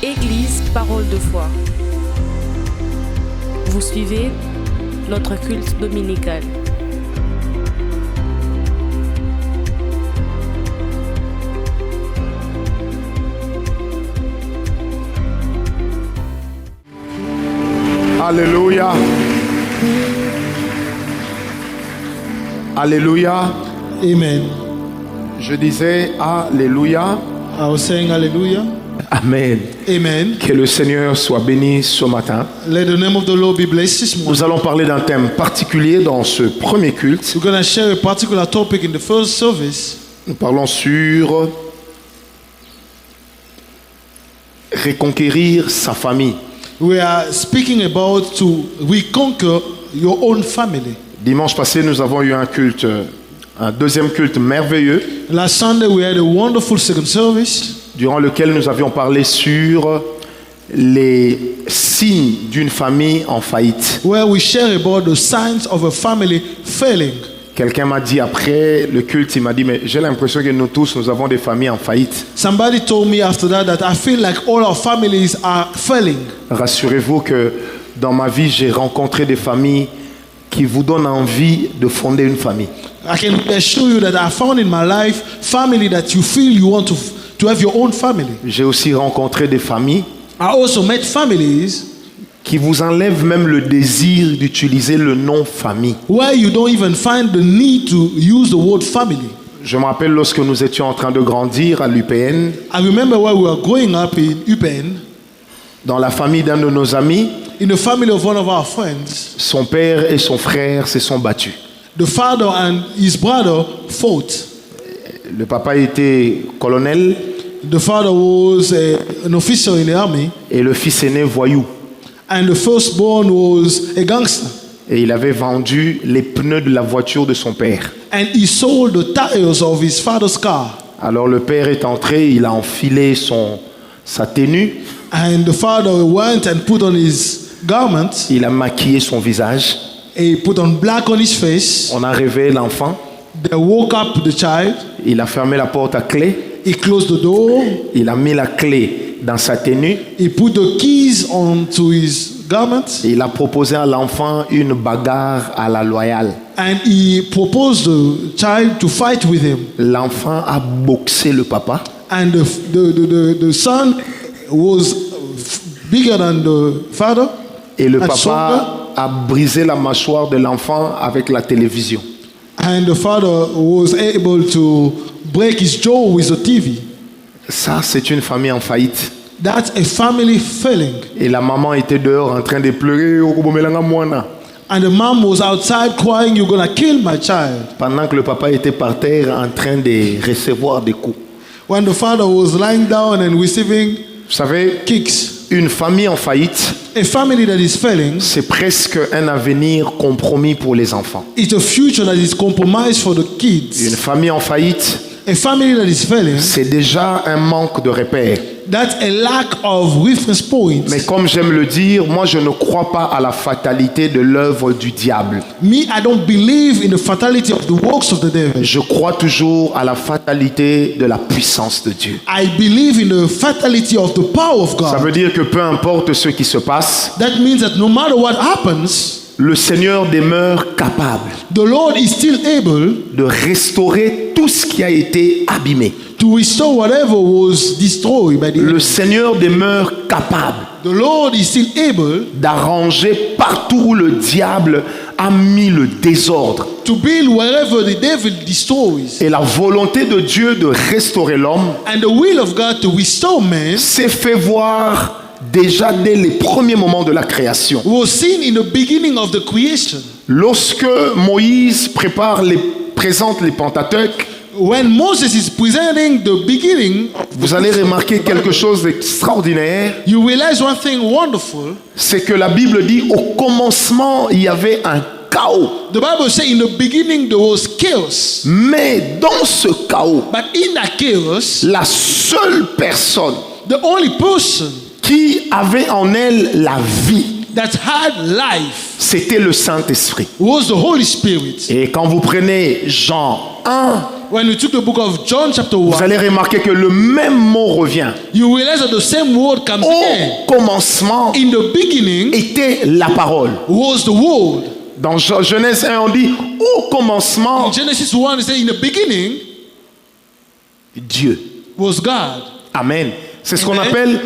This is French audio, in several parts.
Église Parole de foi. Vous suivez notre culte dominical. Alléluia. Alléluia. Amen. Je disais Alléluia. I was saying hallelujah. Amen. Amen. Que le Seigneur soit béni ce matin. Let the name of the Lord be blessed this morning. Nous allons parler d'un thème particulier dans ce premier culte. We're going to share a particular topic in the first service. Nous parlons sur reconquérir sa famille. We are speaking about to reconquer your own family. Dimanche passé, nous avons eu un culte, un deuxième culte merveilleux, Last Sunday we had a wonderful second service durant lequel nous avions parlé sur les signes d'une famille en faillite. where we share about the signs of a family failing. Quelqu'un m'a dit après le culte, il m'a dit, mais j'ai l'impression que nous tous, nous avons des familles en faillite. Somebody told me after that I feel like all our families are failing. Rassurez-vous que dans ma vie, j'ai rencontré des familles qui vous donnent envie de fonder une famille. I can assure you that I found in my life family that you feel you want to have your own family. J'ai aussi rencontré des familles I also met families qui vous enlèvent même le désir d'utiliser le nom famille. where you don't even find the need to use the word family. Je me rappelle lorsque nous étions en train de grandir à l'UPN, I remember when we were growing up in UPenn, dans la famille d'un de nos amis, in the family of one of our friends, son père et son frère se sont battus. the father and his brother fought. Le papa était colonel The father was an officer in the army, et le fils aîné voyou. and the firstborn was a gangster. Et il avait vendu les pneus de la voiture de son père. And he sold the tires of his father's car. Alors le père est entré, il a enfilé sa tenue, And the father went and put on his garment, il a maquillé son visage, he put on black on his face. on a réveillé l'enfant, They woke up the child. il a fermé la porte à clé, He closed the door. il a mis la clé dans sa tenue, He put the keys onto his garment. et il a proposé à l'enfant une bagarre à la loyale. And he proposed the child to fight with him. L'enfant a boxé le papa, And the son was bigger than the father. et le and stronger. papa a brisé la mâchoire de l'enfant avec la télévision. And the father was able to break his jaw with the TV. Ça, c'est une famille en faillite. That's a family failing. Et la maman était dehors en train de pleurer. And the mom was outside crying, "You're gonna kill my child." Pendant que le papa était par terre en train de recevoir des coups. When the father was lying down and receiving Vous savez, kicks. une famille en faillite, A family that is failing c'est presque un avenir compromis pour les enfants. is a future that is compromised for the Une kids. famille en faillite, A family that is failing, c'est déjà un manque de repères. that's a lack of reference points. Mais comme j'aime le dire, moi je ne crois pas à la fatalité de l'œuvre du diable. Me, I don't believe in the fatality of the works of the devil. Je crois toujours à la fatalité de la puissance de Dieu. I believe in the fatality of the power of Ça God. veut dire que peu importe ce qui se passe, That means that no matter what happens, le Seigneur demeure capable the Lord is still able de restaurer tout ce qui a été abîmé. to restore whatever was destroyed by the Le enemy. Seigneur demeure capable The Lord is still able d'arranger partout où le diable a mis le désordre. to build wherever the devil destroys. Et la volonté de Dieu de restaurer l'homme And the will of God to restore man s'est fait voir déjà dès les premiers moments de la création. was seen in the beginning of the creation. Lorsque Moïse présente les Pentateuques, When Moses is presenting the beginning, vous allez remarquer quelque chose d'extraordinaire. you realize one thing wonderful. C'est que la Bible dit au commencement il y avait un chaos. The Bible says in the beginning there was chaos. Mais dans ce chaos, But in that chaos, la seule personne the only person qui avait en elle la vie, that had life c'était le Saint-Esprit. was the Holy Spirit. Et quand vous prenez Jean 1, When we took the book of John chapter 1, vous allez remarquer que le même mot revient. you realize that the same word comes again. Au commencement In the beginning était la parole. was the word. Dans Genèse 1, on dit au commencement, In Genesis 1, it says, in the beginning Dieu. was God. Amen. C'est ce qu'on Amen. appelle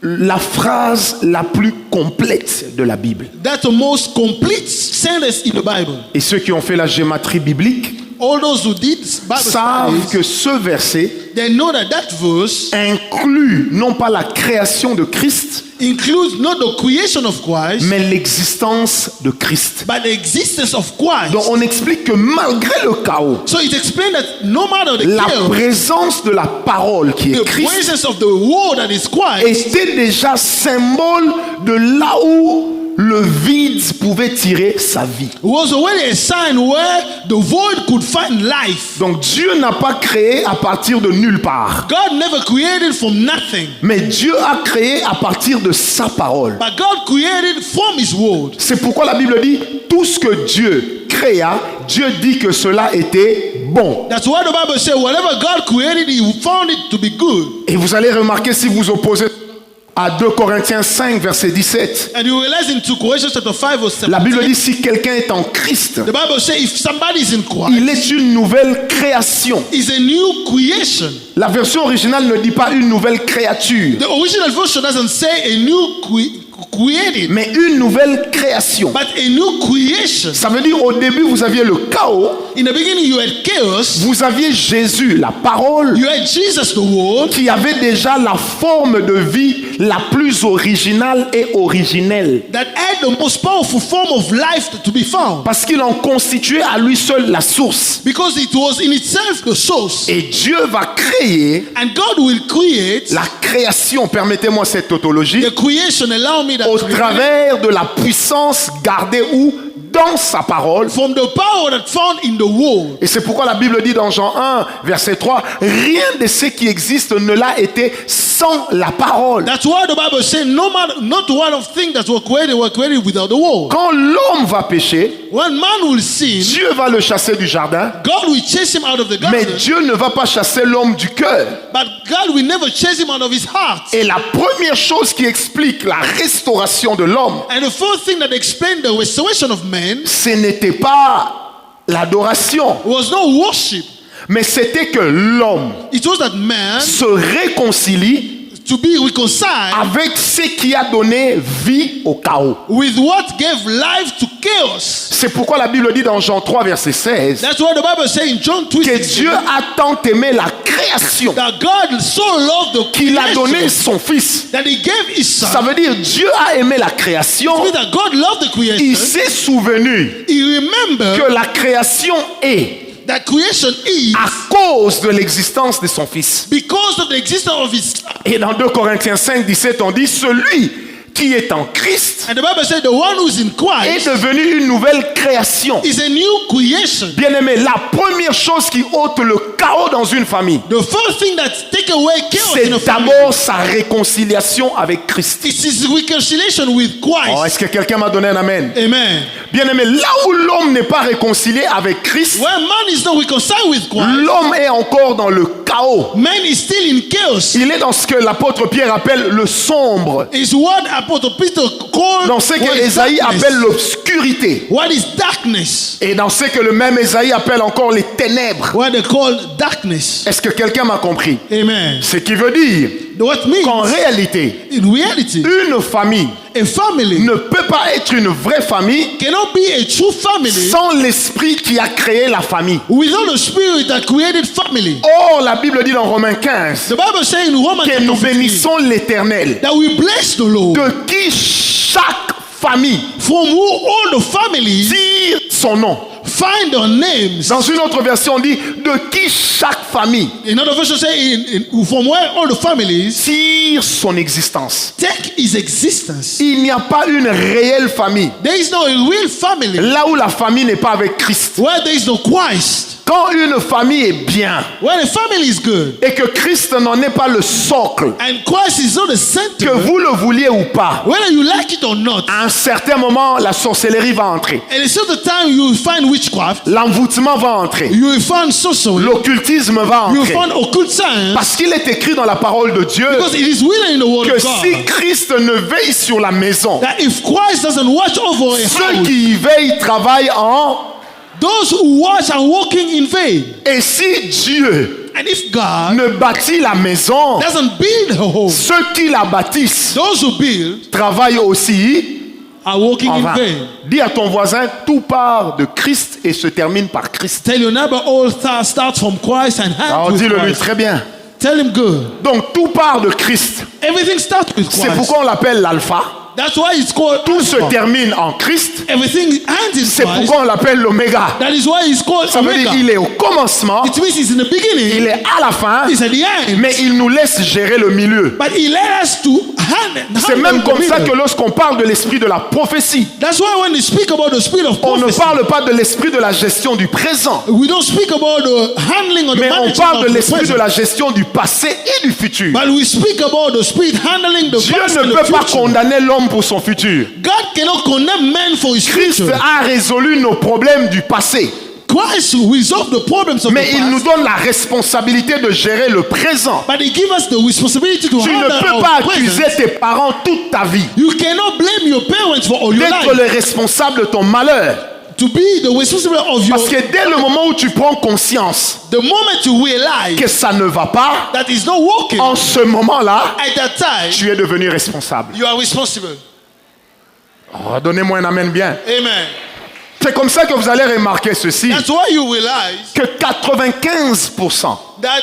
la phrase la plus complète de la Bible. That's the most complete sentence in the Bible. Et ceux qui ont fait la gématrie biblique All those who did Bible savent studies, que ce verset they know that that verse inclut non pas la création de Christ, includes not the creation of Christ, mais l'existence de Christ. but the existence of Christ. Donc on explique que malgré le chaos, So it explains that no matter the la chaos, présence de la parole qui est the Christ presence of the word that is Christ était déjà symbole de là où le vide pouvait tirer sa vie. was already a sign where the void could find life. Donc Dieu n'a pas créé à partir de nulle part, God never created from nothing, mais Dieu a créé à partir de sa parole. but God created from His word. C'est pourquoi la Bible dit tout ce que Dieu créa, Dieu dit que cela était bon. That's why the Bible says whatever God created, He found it to be good. Et vous allez remarquer si vous opposez à 2 Corinthiens 5 verset 17, And you realize in 2 Corinthians chapter 5 verse 17, la Bible dit si quelqu'un est en Christ, the Bible says if somebody is in Christ, il est une nouvelle création. is a new creation. La version originale ne dit pas une nouvelle créature, The original version doesn't say a new created, mais une nouvelle création. but a new creation. Ça veut dire au début vous aviez le chaos, In the beginning you had chaos, vous aviez Jésus, la parole, you had Jesus the Word, qui avait déjà la forme de vie la plus originale et originelle. that had the most powerful form of life to be found. Parce qu'il en constituait à lui seul la source. Because it was in itself the source. Et Dieu va créer And God will create la création, permettez-moi cette tautologie, the creation, allow me that au to travers de la puissance gardée où dans sa parole. from the power that found in the world. Et c'est pourquoi la Bible dit dans Jean 1, verset 3, rien de ce qui existe ne l'a été sans la parole. That's why the Bible says no matter, not one of things that were created without the word. Quand l'homme va pécher, When man will sin, Dieu va le chasser du jardin, God will chase him out of the mais garden. Dieu ne va pas chasser l'homme du cœur. But God will never chase him out of his heart. Et la première chose qui explique la restauration de l'homme, And the first thing that explained the restoration of man ce n'était pas l'adoration, was no worship. mais c'était que l'homme It was that man se réconcilie to be reconciled avec ce qui a donné vie au chaos. with what gave life to chaos. C'est pourquoi la Bible dit dans Jean 3, verset 16, That's why the Bible says in John 3 que Dieu a tant aimé la création that God so loved the qu'il a donné creation son Fils. that He gave His Son. Ça veut dire Dieu a aimé la création, It means that God loved the il creation. s'est souvenu He remembered que la création est that creation is à cause de l'existence de son Fils. because of the existence of His Son. Et dans 2 Corinthiens 5, 17, on dit celui qui est en Christ And the Bible said the one who's in est Christ devenu une nouvelle création. is a new creation. Bien-aimé, la première chose qui ôte le chaos dans une famille, The first thing that take away chaos in a c'est family d'abord sa réconciliation avec Christ. is his reconciliation with Christ. Oh, est-ce que quelqu'un m'a donné un amen? Amen. Bien-aimé, là où l'homme n'est pas réconcilié avec Christ, When man is not reconciled with Christ, l'homme est encore dans le chaos. man is still in chaos. Il est dans ce que l'apôtre Pierre appelle le sombre, Is what Apostle Peter called dans ce what que is Ésaïe darkness. appelle l'obscurité, What is darkness? et dans ce que le même Ésaïe appelle encore les ténèbres. What they call darkness. Est-ce que quelqu'un m'a compris? Amen. Ce qui veut dire What means qu'en réalité, in reality, une famille a family ne peut pas être une vraie famille cannot be a true family sans l'esprit qui a créé la famille. without the spirit that created family. Or, la Bible dit dans Romains 15 The Bible says in Romans que chapter nous 15 bénissons l'Éternel, that we bless the Lord, de qui chaque famille from who all the families tire son nom. find their names. Dans une autre version, on dit de qui chaque famille Another version say from where all the families tire son existence. take his existence. Il n'y a pas une réelle famille There is no real family là où la famille n'est pas avec Christ. where there is no Christ. Quand une famille est bien when a family is good, et que Christ n'en est pas le socle, and Christ is not the que center, vous le vouliez ou pas, whether you like it or not, à un certain moment, la sorcellerie va entrer. and it's not the time you will find witchcraft, L'envoûtement va entrer. you will find sorcery, L'occultisme va you will entrer. find occult science, Parce qu'il est écrit dans la parole de Dieu because it is written in the word que of God si Christ ne veille sur la maison, that if Christ doesn't watch over a ceux house, qui y veillent travaillent en... those who watch are walking in vain. Et si Dieu And if God ne bâtit la maison, doesn't build a home, ceux qui la bâtissent those who build travaillent aussi are walking en in vain. vain. Dis à ton voisin, tout part de Christ et se termine par Christ. Tell your neighbor all starts from Christ and Alors ends with dis-le lui Christ. très bien. Tell him good. Donc tout part de Christ. Everything starts with C'est Christ. pourquoi on l'appelle l'alpha. That's why it's called Tout se Alpha. termine en Christ. Everything ends in C'est Christ. pourquoi on l'appelle l'oméga. That is why it's called Ça veut Omega. dire qu'il est au commencement, It means he's in the beginning, il est à la fin, he's at the end, mais il nous laisse gérer le milieu. but he led us to C'est handle même the comme ça middle. que lorsqu'on parle de l'esprit de la prophétie, That's why when they speak about the spirit of on ne prophecy, parle pas de l'esprit de la gestion du présent, we don't speak about the handling or the mais on management parle of de the l'esprit de present, la gestion du passé et du futur. but we speak about the spirit handling the Dieu past ne and the peut pas future. condamner l'homme pour son futur. God cannot condemn man for his Christ future. a résolu nos problèmes du passé, Christ resolved the problems of mais the il nous past, donne la responsabilité de gérer le présent. but he gives us the responsibility to Tu ne handle peux our pas present. accuser tes parents toute ta vie You cannot blame your parents for all your d'être life. le responsable de ton malheur. To be the responsible of your, Parce que dès le moment où tu prends conscience the moment you realize que ça ne va pas, that is not working, en ce moment-là, at that time, tu es devenu responsable. you are responsible. Oh, donnez-moi un amen bien. Amen. C'est comme ça que vous allez remarquer ceci, That's why you realize que 95% that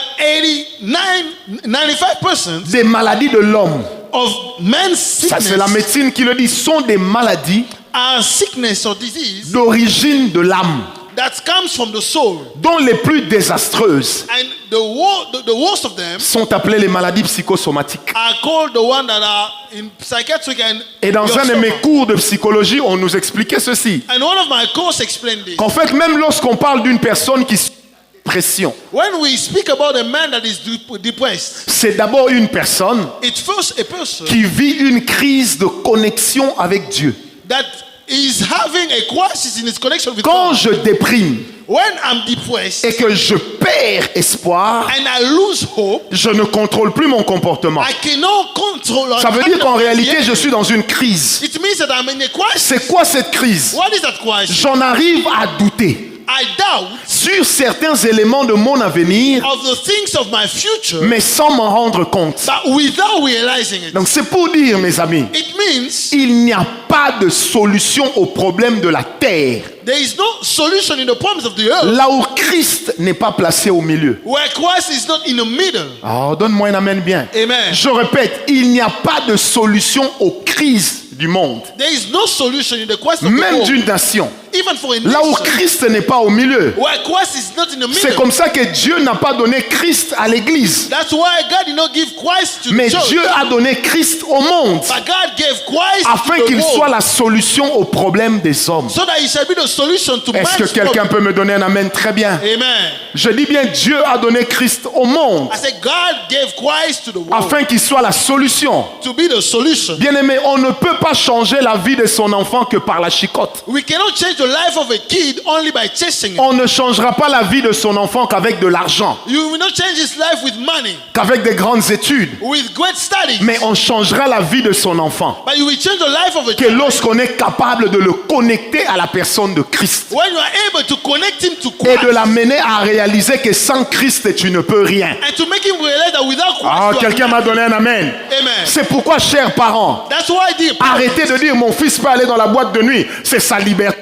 95% des maladies de l'homme, of men's ça sickness c'est la médecine qui le dit, sont des maladies are sickness or disease d'origine de l'âme, that comes from the soul. dont les plus désastreuses And the worst of them sont appelées les maladies psychosomatiques. are called the ones that are in psychiatric and Et dans un de mes neurosurgery. cours de psychologie, on nous expliquait ceci, And one of my courses explained this. qu'en fait, même lorsqu'on parle d'une personne qui souffre de dépression, When we speak about a man that is depressed, c'est d'abord une personne it's first a person qui vit une crise de connexion avec Dieu. that is having a crisis in his connection with Quand God. je déprime When I'm depressed et que je perds espoir, and I lose hope, je ne contrôle plus mon comportement. I cannot control. Ça veut dire qu'en réalité, je suis dans une crise. It means that I'm in a crisis. C'est quoi cette crise? What is that crisis? J'en arrive à douter I doubt sur certains éléments de mon avenir, of the things of my future, mais sans m'en rendre compte. but without realizing it. Donc c'est pour dire, mes amis, It means il n'y a pas de solution au problème de la terre there is no solution in the problems of the earth là où Christ n'est pas placé au milieu. where Christ is not in the middle. Oh, donne-moi un amen bien. Amen. Je répète, il n'y a pas de solution aux crises du monde, There is no solution in the crisis of the même world, d'une nation. even for a Là où nation Christ n'est pas au milieu. where Christ is not in the C'est middle. comme ça que Dieu n'a pas donné Christ à l'église. That's why God did not give Christ to the Mais church, Dieu a donné Christ au monde but God gave Christ afin to the qu'il world, soit la solution au problème des hommes. so that he shall be the solution to Est-ce que man's quelqu'un problem. peut me donner un amen très bien? Amen. Je dis bien, Dieu a donné Christ au monde I said God gave Christ to the world afin qu'il soit la solution. to be the solution. Bien-aimé, on ne peut pas changer la vie de son enfant que par la chicotte. We cannot change the life of a kid only by chasing him. On ne changera pas la vie de son enfant qu'avec de l'argent, You will not change his life with money, qu'avec des grandes études. with great studies, Mais on changera la vie de son enfant but you will change the life of a que child lorsqu'on est capable de le connecter à la personne de Christ when you are able to connect him to et Christ de l'amener à réaliser que sans Christ, tu ne peux rien. and to make him realize that without Christ Ah, you are quelqu'un m'a donné un amen. Amen. C'est pourquoi, chers parents, That's why, dear parents, arrêtez de dire mon fils peut aller dans la boîte de nuit. C'est sa liberté.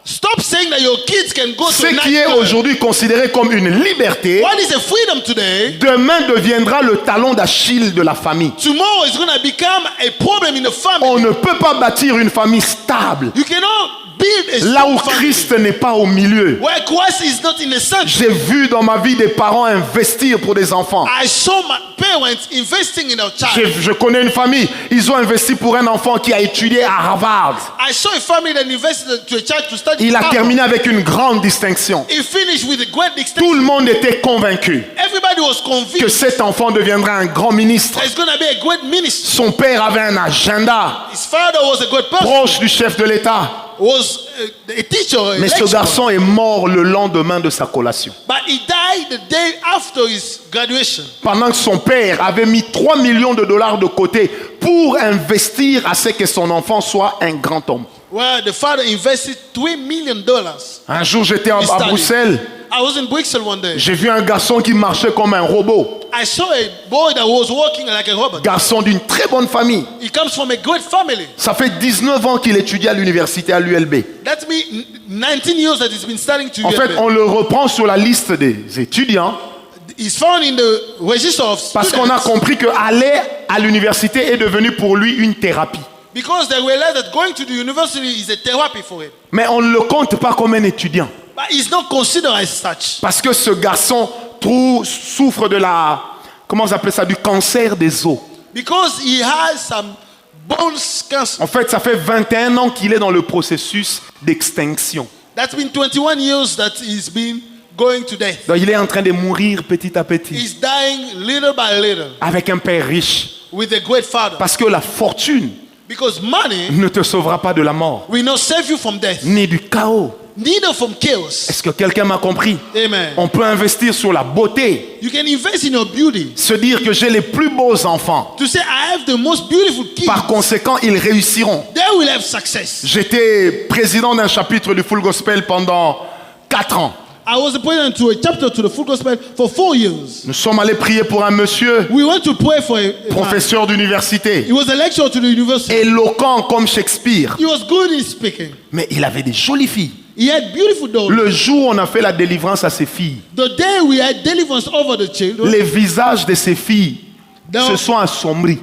stop saying that your kids can go Ce to a qui est nightclub. aujourd'hui considéré comme une liberté, What is a freedom today, demain deviendra le talon d'Achille de la famille. tomorrow is going to become a problem in the family. On ne peut pas bâtir une famille stable You cannot build a là où strong family. Christ n'est pas au milieu. Where Christ is not in the center. J'ai vu dans ma vie des parents investir pour des enfants. I saw my parents investing in a child. Je connais une famille, ils ont investi pour un enfant qui a étudié à Harvard. I saw a family that invested to a child to study. Il a Harvard. terminé avec une grande distinction. He finished with a great Tout distinction. le monde était convaincu Everybody was que convinced cet enfant deviendra un grand ministre. that he's going to be a great minister. Son père avait un agenda His father was a good person. proche du chef de l'État. Was a teacher. A Mais ce lecturer. garçon est mort le lendemain de sa collation. But he died the day after his graduation. Pendant que son père avait mis 3 millions de dollars de côté pour investir à ce que son enfant soit un grand homme. Where the father invested $3 million. Un jour, j'étais à Bruxelles. I was in Brussels one day. J'ai vu un garçon qui marchait comme un robot. I saw a boy that was walking like a robot. Garçon d'une très bonne famille. He comes from a great family. Ça fait 19 ans qu'il étudie à l'université à l'ULB. That means 19 years that he's been studying to En fait, ULB. on le reprend sur la liste des étudiants He's found in the register of parce qu'on a students compris que aller à l'université est devenu pour lui une thérapie. because they realized that going to the university is a therapy for him. Mais on ne le compte pas comme un étudiant. But he's not considered as such. Parce que ce garçon souffre de la, comment on appelle ça, du cancer des os. Because he has some bones cancer. En fait, ça fait 21 ans qu'il est dans le processus d'extinction. That's been 21 years that he's been going to death. Donc, il est en train de mourir petit à petit He's dying little by little avec un père riche. with a great father. Parce que la fortune Because money ne te sauvera pas de la mort, will not save you from death, ni du chaos. neither from chaos. Est-ce que quelqu'un m'a compris? Amen. On peut investir sur la beauté, You can invest in your beauty. se dire que j'ai les plus beaux enfants. To say, I have the most beautiful kids. Par conséquent, ils réussiront. They will have success. J'étais président d'un chapitre du Full Gospel pendant 4 ans. I was the president to a chapter to the Full Gospel for 4 years. Nous sommes allés prier pour un monsieur, We went to pray for a man. professeur d'université, He was a lecturer to the university. éloquent comme Shakespeare. He was good in speaking. Mais il avait des jolies filles. He had beautiful daughters. Le jour où on a fait la délivrance à ses filles, The day we had deliverance over the children, les visages de ces filles se sont assombris.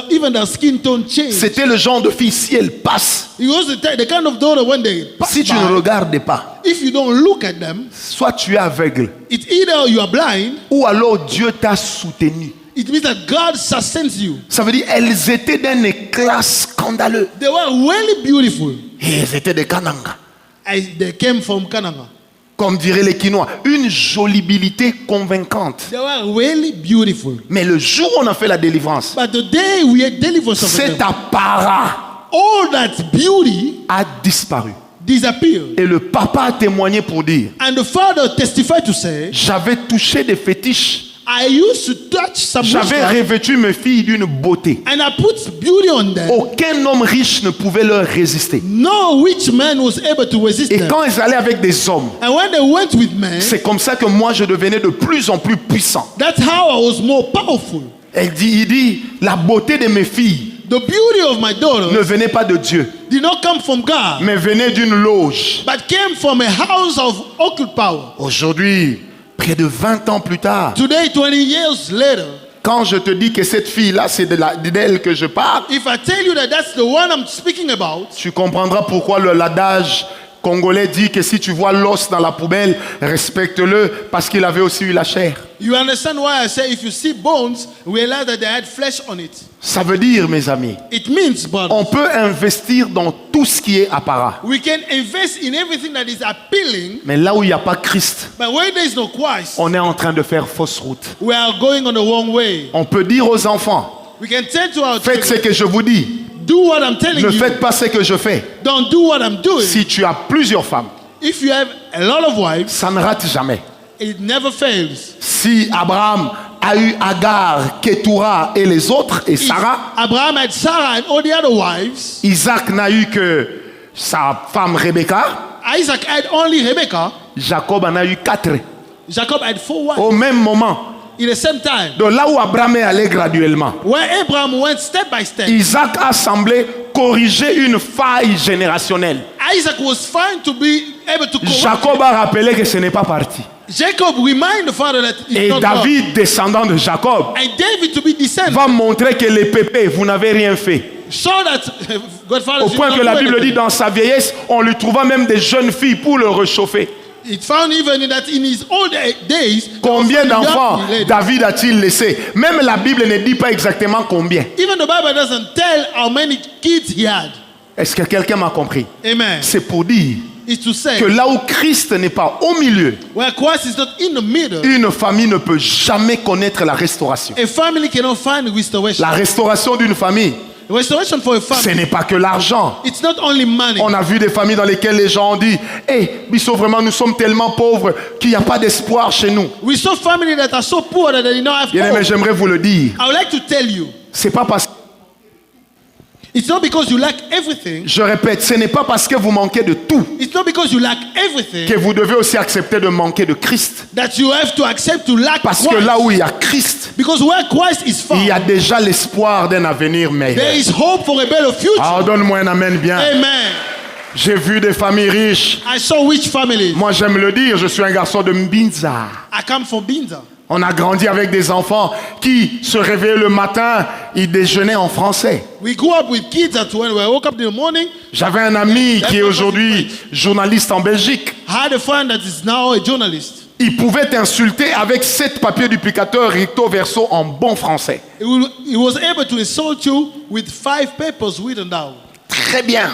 even the skin tone changed. C'était le genre de fille, si elle passe, He was the kind of daughter when they pass si tu ne by, regardes pas, if you don't look at them, soit tu es aveugle, it's either you are blind, ou alors Dieu t'a soutenu. it means that God sustains you. Ça veut dire elles étaient d'un éclat scandaleux. They were really beautiful. Et elles étaient des Kananga. They came from Kananga. Comme diraient les Quinois, une jolibilité convaincante. They were really beautiful. Mais le jour où on a fait la délivrance, But the day we had deliverance of cet them, apparat all that beauty a disparu. disappeared. Et le papa a témoigné pour dire, And the father testified to say, j'avais touché des fétiches, I used to touch some j'avais witchcraft revêtu mes filles d'une beauté. and I put beauty on them. Aucun homme riche ne pouvait leur résister. No rich man was able to resist Et them. quand ils allaient avec des hommes, And when they went with men, c'est comme ça que moi je devenais de plus en plus puissant. that's how I was more powerful. Il dit, la beauté de mes filles The beauty of my daughter ne venait pas de Dieu, did not come from God, mais venait d'une loge. but came from a house of occult power. Aujourd'hui, près de 20 ans plus tard, Today, 20 years later, quand je te dis que cette fille-là, c'est d'elle que je parle, if I tell you that that's the one I'm speaking about, tu comprendras pourquoi l'adage congolais dit que si tu vois l'os dans la poubelle, respecte-le parce qu'il avait aussi eu la chair. you understand why I say if you see bones, realize that they had flesh on it. Ça veut dire, mes amis, It means, brother, on peut investir dans tout ce qui est apparat. we can invest in everything that is appealing, Mais là où il n'y a pas Christ, but where there is no Christ, on est en train de faire fausse route. we are going on the wrong way. On peut dire aux enfants, We can tell to our faites ce children, que je vous dis, do what I'm telling ne you, faites pas ce que je fais. don't do what I'm doing. Si tu as plusieurs femmes, If you have a lot of wives, ça ne rate jamais. it never fails. Si Abraham a eu Agar, Ketura et les autres, et If Sarah, Abraham had Sarah and all the other wives, Isaac n'a eu que sa femme Rebecca, Isaac had only Rebekah, Jacob en a eu 4. Jacob had 4 wives. Au même moment, In the same time, de là où Abraham est allé graduellement, where Abraham went step by step, Isaac a semblé corriger une faille générationnelle. Isaac was fine to be able to correct. Jacob a rappelé que ce n'est pas parti. Jacob remind the father that it's Et not David, descendant de Jacob, God. And David to be descended va montrer que les pépés, vous n'avez rien fait. So that Godfather Au did point not que la do Bible dit anything. dans sa vieillesse, on lui trouva même des jeunes filles pour le réchauffer. It found even that in his old days, Combien there was some d'enfants young lady. David a-t-il laissé? Même la Bible ne dit pas exactement combien. Even the Bible doesn't tell how many kids he had. Est-ce que quelqu'un m'a compris? Amen. C'est pour dire It's to say que là où Christ n'est pas au milieu, where Christ is not in the middle, une famille ne peut jamais connaître la restauration. a family cannot find restoration. La restauration d'une famille, Restoration for a ce family, n'est pas que l'argent. it's not only money. On a vu des familles dans lesquelles les gens ont dit « Hey, Bissot, vraiment, nous sommes tellement pauvres qu'il n'y a pas d'espoir chez nous. We saw families that are so poor that they did not have Bien aimé, hope. j'aimerais vous le dire. I would like to tell you, C'est pas parce que, it's not because you lack everything. je répète, ce n'est pas parce que vous manquez de tout It's not because you lack everything que vous devez aussi accepter de manquer de Christ. that you have to accept to lack Parce que Christ. là où il y a Christ, Because where Christ is found, il y a déjà l'espoir d'un avenir meilleur. there is hope for a better future. Ah, donne-moi un amen bien. Amen. J'ai vu des familles riches. I saw rich families. Moi, j'aime le dire, je suis un garçon de Mbinza. I come from Binza. On a grandi avec des enfants qui se réveillaient le matin, ils déjeunaient en français. We grew up with kids that when we woke up in the morning, J'avais un ami qui est aujourd'hui journaliste en Belgique. I had a friend that is now a journalist. Il pouvait t'insulter avec 7 papiers duplicateur recto verso en bon français. He was able to insult you with 5 papers written down. Très bien.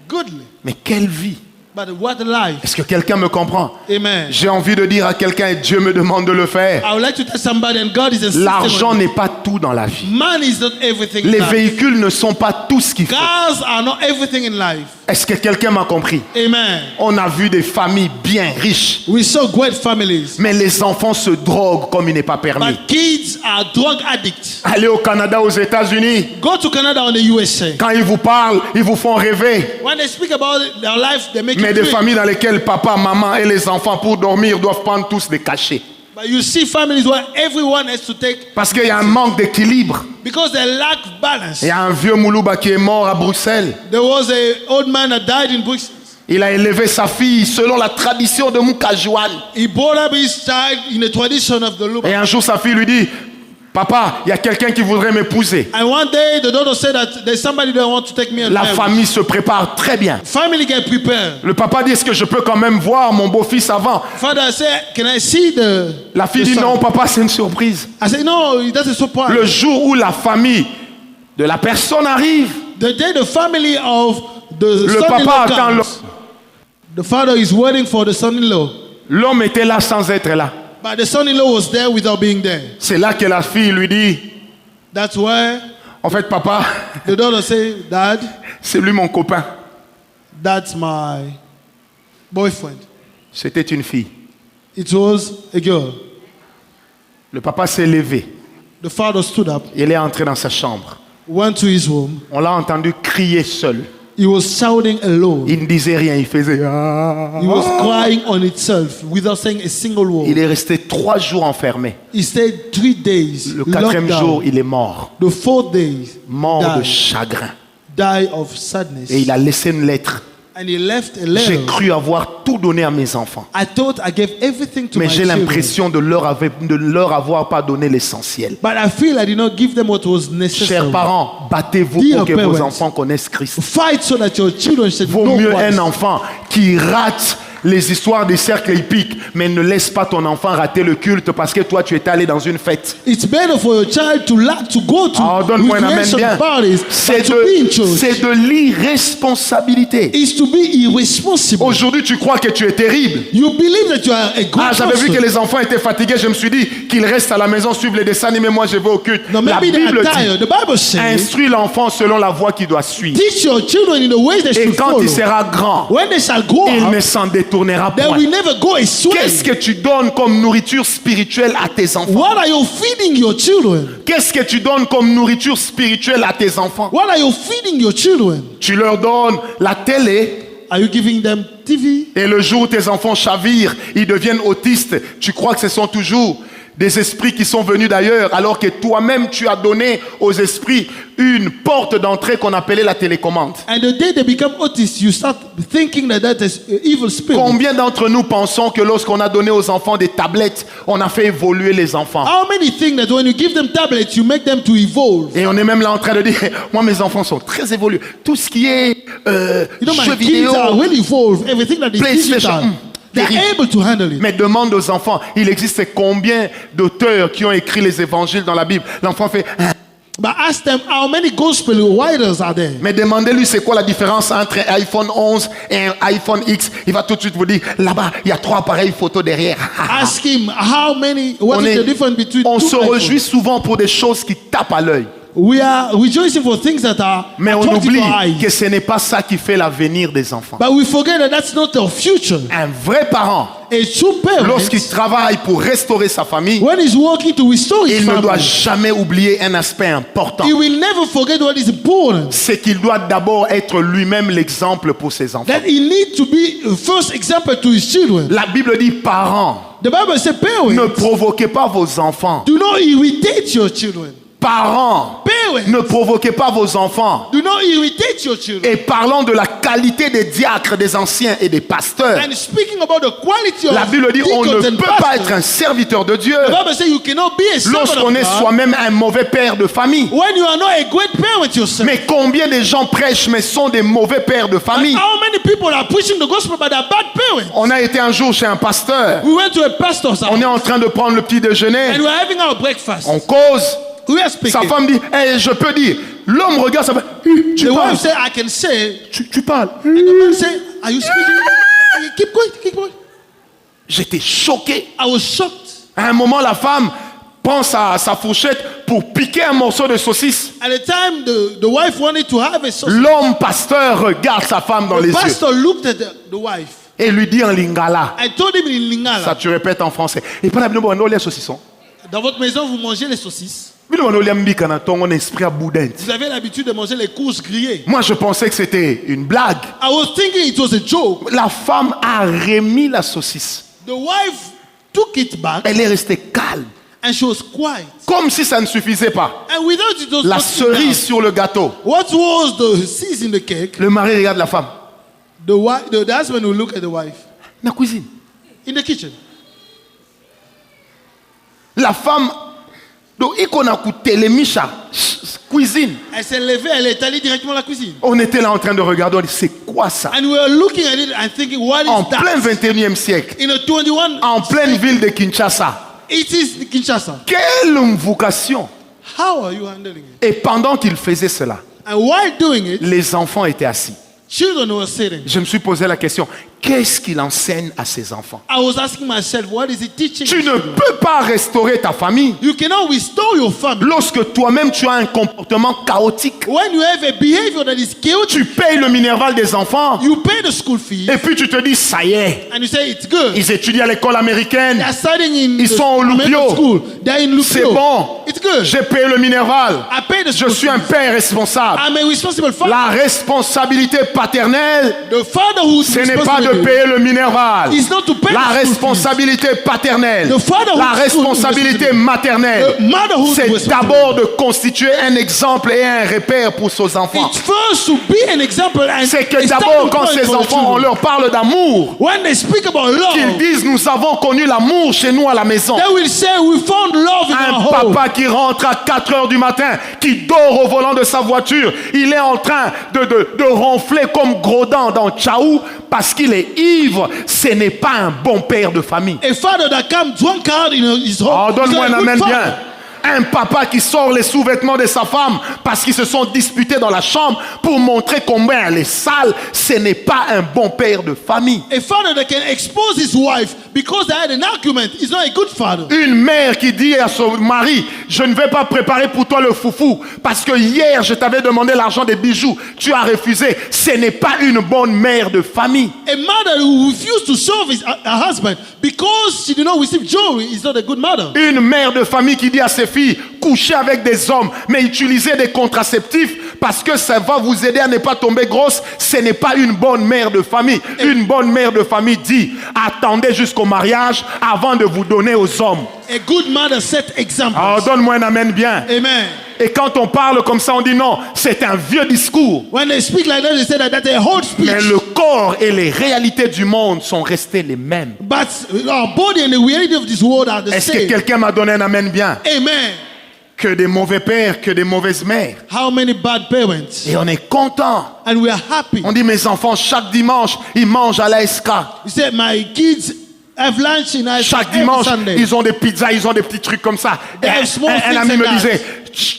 Goodly. Mais quelle vie! But what a life. Est-ce que quelqu'un me comprend? Amen. J'ai envie de dire à quelqu'un, et Dieu me demande de le faire. I would like to tell somebody, and God is insisting L'argent on it. n'est pas tout dans la vie. Money is not everything Les in life. véhicules ne sont pas tout ce qu'il faut. Cars are not everything in life. Est-ce que quelqu'un m'a compris? Amen. On a vu des familles bien riches, We saw great families. mais les enfants se droguent comme il n'est pas permis. But kids are drug addicts. Allez au Canada, aux États-Unis, Go to Canada or the USA. quand ils vous parlent, ils vous font rêver. When they speak about their life, they make Mais you des dream. familles dans lesquelles papa, maman et les enfants pour dormir doivent prendre tous des cachets. But you see families where everyone has to take, Parce qu'il y a un manque d'équilibre. because they lack balance. Il y a un vieux Moulouba qui est mort à Bruxelles. There was a old man that died in Bruxelles. Il a élevé sa fille selon la tradition de Moukajouane. He brought up his child in the tradition of the Luba. Et un jour, sa fille lui dit, papa, il y a quelqu'un qui voudrait m'épouser. And one day the daughter said that there's somebody that wants to take me and La marry. famille se prépare très bien. Family get prepared. Le papa dit, est-ce que je peux quand même voir mon beau-fils avant? Father said, can I see the La fille the dit, son? non, papa, c'est une surprise. I said, no, that's a surprise. Le jour où la famille de la personne arrive, The day the family of the le son-in-law papa attend comes, l'homme. the father is waiting for the son-in-law. L'homme était là sans être là. But the son-in-law was there without being there. C'est là que la fille lui dit, That's why en fait, papa, the daughter said, Dad, c'est lui mon copain. that's my boyfriend. C'était une fille. It was a girl. Le papa s'est levé. The father stood up, Il est entré dans sa chambre. went to his room. On l'a entendu crier seul. He was shouting alone. Il ne disait rien, il faisait... Ah. He was crying on itself without saying a single word. Il est resté 3 jours enfermé. He stayed 3 days Le 4e locked jour, down. il est mort. The 4th day, Mort de died, chagrin. died of sadness. Et il a laissé une lettre. And he left a J'ai letter. cru avoir tout donné à mes enfants. I thought I gave everything to Mais my j'ai children. l'impression de leur avoir pas donné l'essentiel. But I feel I did not give them what was necessary. Chers parents, battez-vous Dear pour que vos parents, enfants connaissent Christ. Fight so that your children should Vaut know mieux Christ. un enfant qui rate les histoires des cercles hippiques, mais ne laisse pas ton enfant rater le culte parce que toi tu es allé dans une fête. It's better for your child to go to Oh, donne-moi un amen recreation bien. parties C'est than to be in church. de l'irresponsabilité. It's to be irresponsible. Aujourd'hui, tu crois que tu es terrible. You believe that you are a good Ah, j'avais vu person. que les enfants étaient fatigués. Je me suis dit qu'ils restent à la maison, suivent les dessins animés. Moi, je vais au culte. No, La maybe they Bible are tired. dit, The Bible says, instruis l'enfant selon la voie qu'il doit suivre. teach your children in the ways they Et should quand follow. il sera grand, When they shall grow il up, ne s'en détournera they point. will never go astray. Qu'est-ce que tu donnes comme nourriture spirituelle à tes enfants? What are you feeding your children? Qu'est-ce que tu donnes comme nourriture spirituelle à tes enfants? What are you feeding your children? Tu leur donnes la télé. Are you giving them TV? Et le jour où tes enfants chavirent, ils deviennent autistes, tu crois que ce sont toujours Des esprits qui sont venus d'ailleurs, alors que toi-même tu as donné aux esprits une porte d'entrée qu'on appelait la télécommande. And the day they become autists, you start thinking that is evil spirit. Combien d'entre nous pensons que lorsqu'on a donné aux enfants des tablettes, on a fait évoluer les enfants? How many think that when you give them tablets, you make them to evolve? Et on est même là en train de dire, moi mes enfants sont très évolués. Tout ce qui est You know, my jeux kids vidéo, are well evolved. Everything that is PlayStation, digital, they're terrible. able to handle it. Mais demande aux enfants, il existe combien d'auteurs qui ont écrit les évangiles dans la Bible? L'enfant fait, But ask them how many gospel writers are there. mais demandez-lui c'est quoi la différence entre un iPhone 11 et un iPhone X. Il va tout de suite vous dire, là-bas, il y a 3 appareils photo derrière. Ask him how many. What is the difference between on two se iPhones? réjouit souvent pour des choses qui tapent à l'œil. We are rejoicing for things that are Mais on attractive oublie to our eyes. que ce n'est pas ça qui fait l'avenir des enfants. But we forget that that's not our future. Un vrai parent, A true parent, lorsqu'il travaille pour restaurer sa famille, when he's working to restore his il ne doit family, jamais oublier un aspect important. he will never forget what is important. C'est qu'il doit d'abord être lui-même l'exemple pour ses enfants. That he needs to be a first example to his children. La Bible dit, parents, The Bible says, ne parents, provoquez pas vos enfants. do not irritate your children. Parents, Parents, ne provoquez pas vos enfants. do not irritate your children. Et parlons de la qualité des diacres, des anciens et des pasteurs. And speaking about the quality of La Bible dit, on deacons ne and peut pas pastors, être un serviteur de Dieu the Bible says you cannot be a servant lorsqu'on of est God soi-même un mauvais père de famille. when you are not a great parent yourself. Mais combien de gens prêchent mais sont des mauvais pères de And famille? how many people are preaching the gospel but are bad parents? On a été un jour chez un pasteur. We went to a pastor's house On est en train de prendre le petit déjeuner. and we are having our breakfast. On cause. We are Sa speaking. femme dit, hey, je peux dire. L'homme regarde sa femme. Tu The parles. wife said, I can say. Tu parles. And the man said, are you speaking? Keep going, keep going. J'étais choqué. I was shocked. À un moment, la femme prend sa fourchette pour piquer un morceau de saucisse. At the time, the wife wanted to have a sausage. L'homme pasteur regarde sa femme dans les The yeux pastor looked at the wife. et lui dit en lingala. I told him in Ça, Lingala, tu répètes en français. Et pas la les saucissons. dans votre maison, vous mangez les saucisses. Vous Vous avez l'habitude de manger les courses grillées. Moi, je pensais que c'était une blague. I was thinking it was a joke. La femme a remis la saucisse. The wife took it back Elle est restée calme. and she was quiet. Comme si ça ne suffisait pas. And without it was La not cerise enough. sur le gâteau. What was the cheese in the cake? Le mari regarde la femme. The husband will look at the wife La cuisine. in the kitchen. La femme, donc, cuisine. Elle s'est levée, elle est allée directement à la cuisine. On était là en train de regarder, on dit, c'est quoi ça? And we were looking at it and thinking, what En is that? plein 21e siècle, In the 21, en pleine ville de Kinshasa. it is Kinshasa. Quelle vocation! How are you handling it? Et pendant qu'il faisait cela, And while doing it, les enfants étaient assis. children were sitting. Je me suis posé la question, qu'est-ce qu'il enseigne à ses enfants? I was asking myself, what is he teaching? Tu ne peux pas restaurer ta famille You cannot restore your family lorsque toi-même tu as un comportement chaotique. when you have a behavior that is chaotic. Tu payes le minerval des enfants You pay the school fees et puis tu te dis, ça y est, and you say it's good. ils étudient à l'école américaine, They are studying in Ils the sont au American Lupio. school. They are in Lupio. c'est bon, It's good. j'ai payé le minerval, I pay the je school suis un fees. père responsable. I'm a responsible father. La responsabilité paternelle, The fatherhood ce n'est pas de payer le minerval. is not to pay La the school fees. responsabilité paternelle, The fatherhood la responsabilité maternelle, The motherhood c'est responsibility. d'abord de constituer un exemple et un repère pour ses enfants. It's first to be an example and C'est que a d'abord, starting quand point ces for the enfants, on children. leur parle d'amour, When they speak about qu'ils love, disent, nous avons connu l'amour chez nous à la maison. they will say we found love in Un our home. papa qui rentre à 4 heures du matin, qui dort au volant de sa voiture, il est en train de ronfler comme Grodin dans Tchaou parce qu'il est ivre. Ce n'est pas un bon père de famille. A father that comes drunkard in his home. Oh, donne-moi is un not a good amen father. bien. Un papa qui sort les sous-vêtements de sa femme parce qu'ils se sont disputés dans la chambre pour montrer combien elle est sale, ce n'est pas un bon père de famille. A father that can expose his wife because they had an argument is not a good father. Une mère qui dit à son mari, je ne vais pas préparer pour toi le foufou parce que hier je t'avais demandé l'argent des bijoux, tu as refusé. Ce n'est pas une bonne mère de famille. A mother who refused to serve her husband because she did not receive jewelry is not a good mother. Une mère de famille qui dit à ses filles, couchez avec des hommes, mais utilisez des contraceptifs parce que ça va vous aider à ne pas tomber grosse, ce n'est pas une bonne mère de famille. Une bonne mère de famille dit, attendez jusqu'au mariage avant de vous donner aux hommes. A good mother set examples. Alors donne-moi un amen bien. Amen. Et quand on parle comme ça, on dit non, c'est un vieux discours. When they speak like that, they say that that's a old speech. Mais le corps et les réalités du monde sont restés les mêmes. But our body and the reality of this world are the Est-ce que same. quelqu'un m'a donné un amen bien? Amen. Que des mauvais pères, que des mauvaises mères. How many bad parents? Et on est content. And we are happy. On dit mes enfants, chaque dimanche, ils mangent à l'ASK. You say my kids have lunch in our Chaque every dimanche, Sunday. ils ont des pizzas, ils ont des petits trucs comme ça. Et They have small un things ami like me that. disait,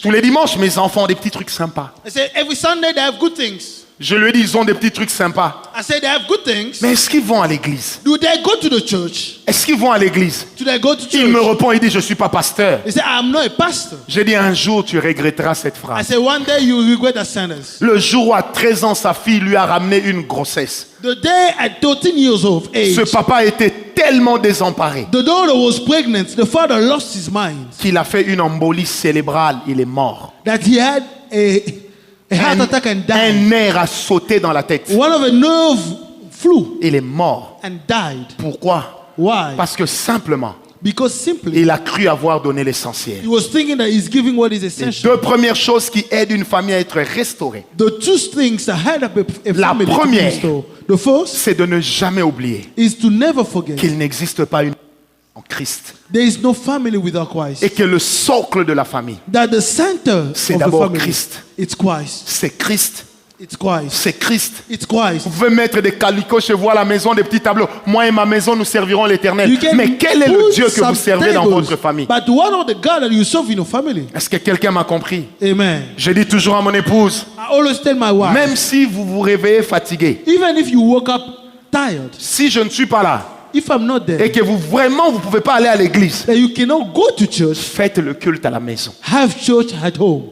tous les dimanches, mes enfants ont des petits trucs sympas. I say every Sunday they have good things. Je lui ai dit, ils ont des petits trucs sympas. I say they have good things. Mais est-ce qu'ils vont à l'église? Do they go to the church? Est-ce qu'ils vont à l'église? Do they go to church? Il me répond, il dit, je ne suis pas pasteur. He said, I'm not a pastor. J'ai dit, un jour, tu regretteras cette I phrase. said, one day you will regret that sentence. Le jour où à 13 ans, sa fille lui a ramené une grossesse. The day at 13 years of age, Ce papa était tellement désemparé the daughter was pregnant. The father lost his mind. qu'il a fait une embolie cérébrale. Il est mort. That he had a heart attack and died. Un nerf a sauté dans la tête. One of the nerve flew Il est mort. and died. Pourquoi? Why? Parce que simplement, Because simply il a cru avoir donné l'essentiel. he was thinking that he's giving what is Les essential. deux premières choses qui aident une famille à être restaurée, The two things that had up a La family to be première. restored. The first c'est de ne jamais oublier is to never forget qu'il n'existe pas une en Christ there is no family without Christ. et que le socle de la famille, That the center C'est of the d'abord family, Christ. it's Christ. c'est Christ. It's Christ. C'est Christ. It's Christ. Vous pouvez mettre des calicots chez vous à la maison, des petits tableaux. Moi et ma maison, nous servirons l'Éternel. You can Mais quel est le put Dieu que some vous servez dans tables, votre famille? But what are the God that you serve in your family? Est-ce que quelqu'un m'a compris? Amen. Je dis toujours à mon épouse, I always tell my wife, même si vous vous réveillez fatigué, even if you woke up tired, si je ne suis pas là if I'm not there, et que vous vraiment vous pouvez pas aller à l'église, that you cannot go to church, faites le culte à la maison. have church at home.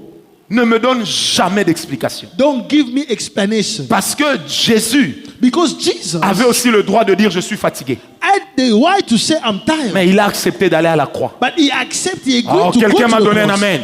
Ne me donne jamais d'explication. Don't give me explanation. Parce que Jésus Because Jesus avait aussi le droit de dire je suis fatigué. had the right to say I'm tired, Mais il a accepté d'aller à la croix. but he accepted, he agreed Alors to go quelqu'un m'a to the donné un cross. amen.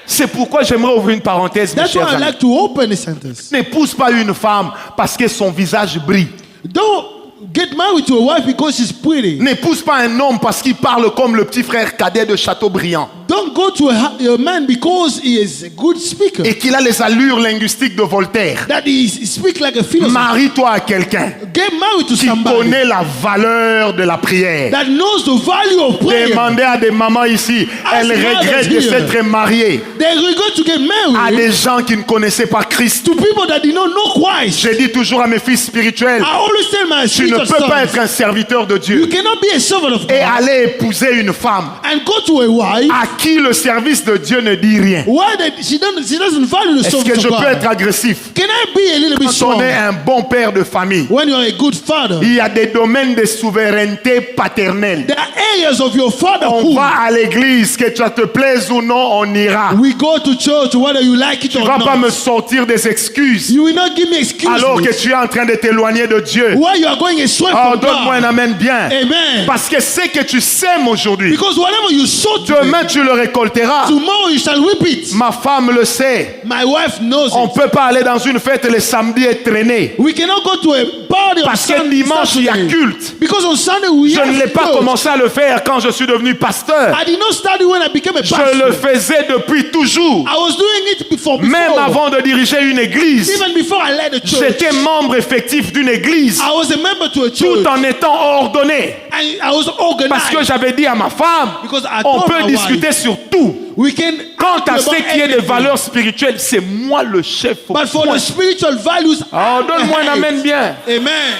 C'est pourquoi j'aimerais ouvrir une parenthèse, mes That's why chers I amis. like to open a sentence. N'épouse pas une femme parce que son visage brille. Don't get married to a wife because she's pretty. N'épouse pas un homme parce qu'il parle comme le petit frère cadet de Châteaubriand Don't go to a man because he is a good speaker. et qu'il a les allures linguistiques de Voltaire. That he speak like a philosopher. Marie-toi à quelqu'un Get married to qui somebody connaît la valeur de la prière. that knows the value of prayer. Demandez à des mamans ici, elles Ask mothers regrettent de here. s'être mariées They regret to get à married des gens qui ne connaissaient pas Christ. to people that did not know Christ. Je dis toujours à mes fils spirituels, I always tell my tu ne spiritual peux pas sons, être un serviteur de you Dieu cannot be a servant of et God aller épouser une femme and go to a wife à qui le service de Dieu ne dit rien. why she doesn't value the Est-ce que service je of peux God. être agressif? Can I be a little bit Quand on strong est un bon père de famille, when you are a good father? il y a des domaines de souveraineté paternelle. There are areas of your On fatherhood. va à l'église, que ça te plaise ou non, on ira. We go to church whether you like it Tu ne or vas pas not. me sortir des excuses You will not give me excuses alors que tu es en train de t'éloigner de Dieu. why you are going astray Oh, from donne-moi un God. amen bien. Amen. Parce que ce que tu sèmes aujourd'hui, Because whatever you sow today, demain tu le récolteras. tomorrow you shall reap it. Ma femme le sait. My wife knows On ne it. peut pas aller dans une fête le samedi et traîner. We cannot go to a party on Parce que Sunday. dimanche, il y a culte. Because on Sunday we Je have ne l'ai pas church. commencé à le faire quand je suis devenu pasteur. I did not study when I became a Je pastor. le faisais depuis toujours. I was doing it before. Même avant de diriger une église, Even before I led a church. j'étais membre effectif d'une église I was a member to a church. tout en étant ordonné. And I was organized. Parce que j'avais dit à ma femme, Because I on told peut my discuter sur tout. we can Quant à talk ce about qui est des everything. valeurs spirituelles, c'est moi le chef. But for the spiritual values, Oh, donne-moi un amen bien. Amen.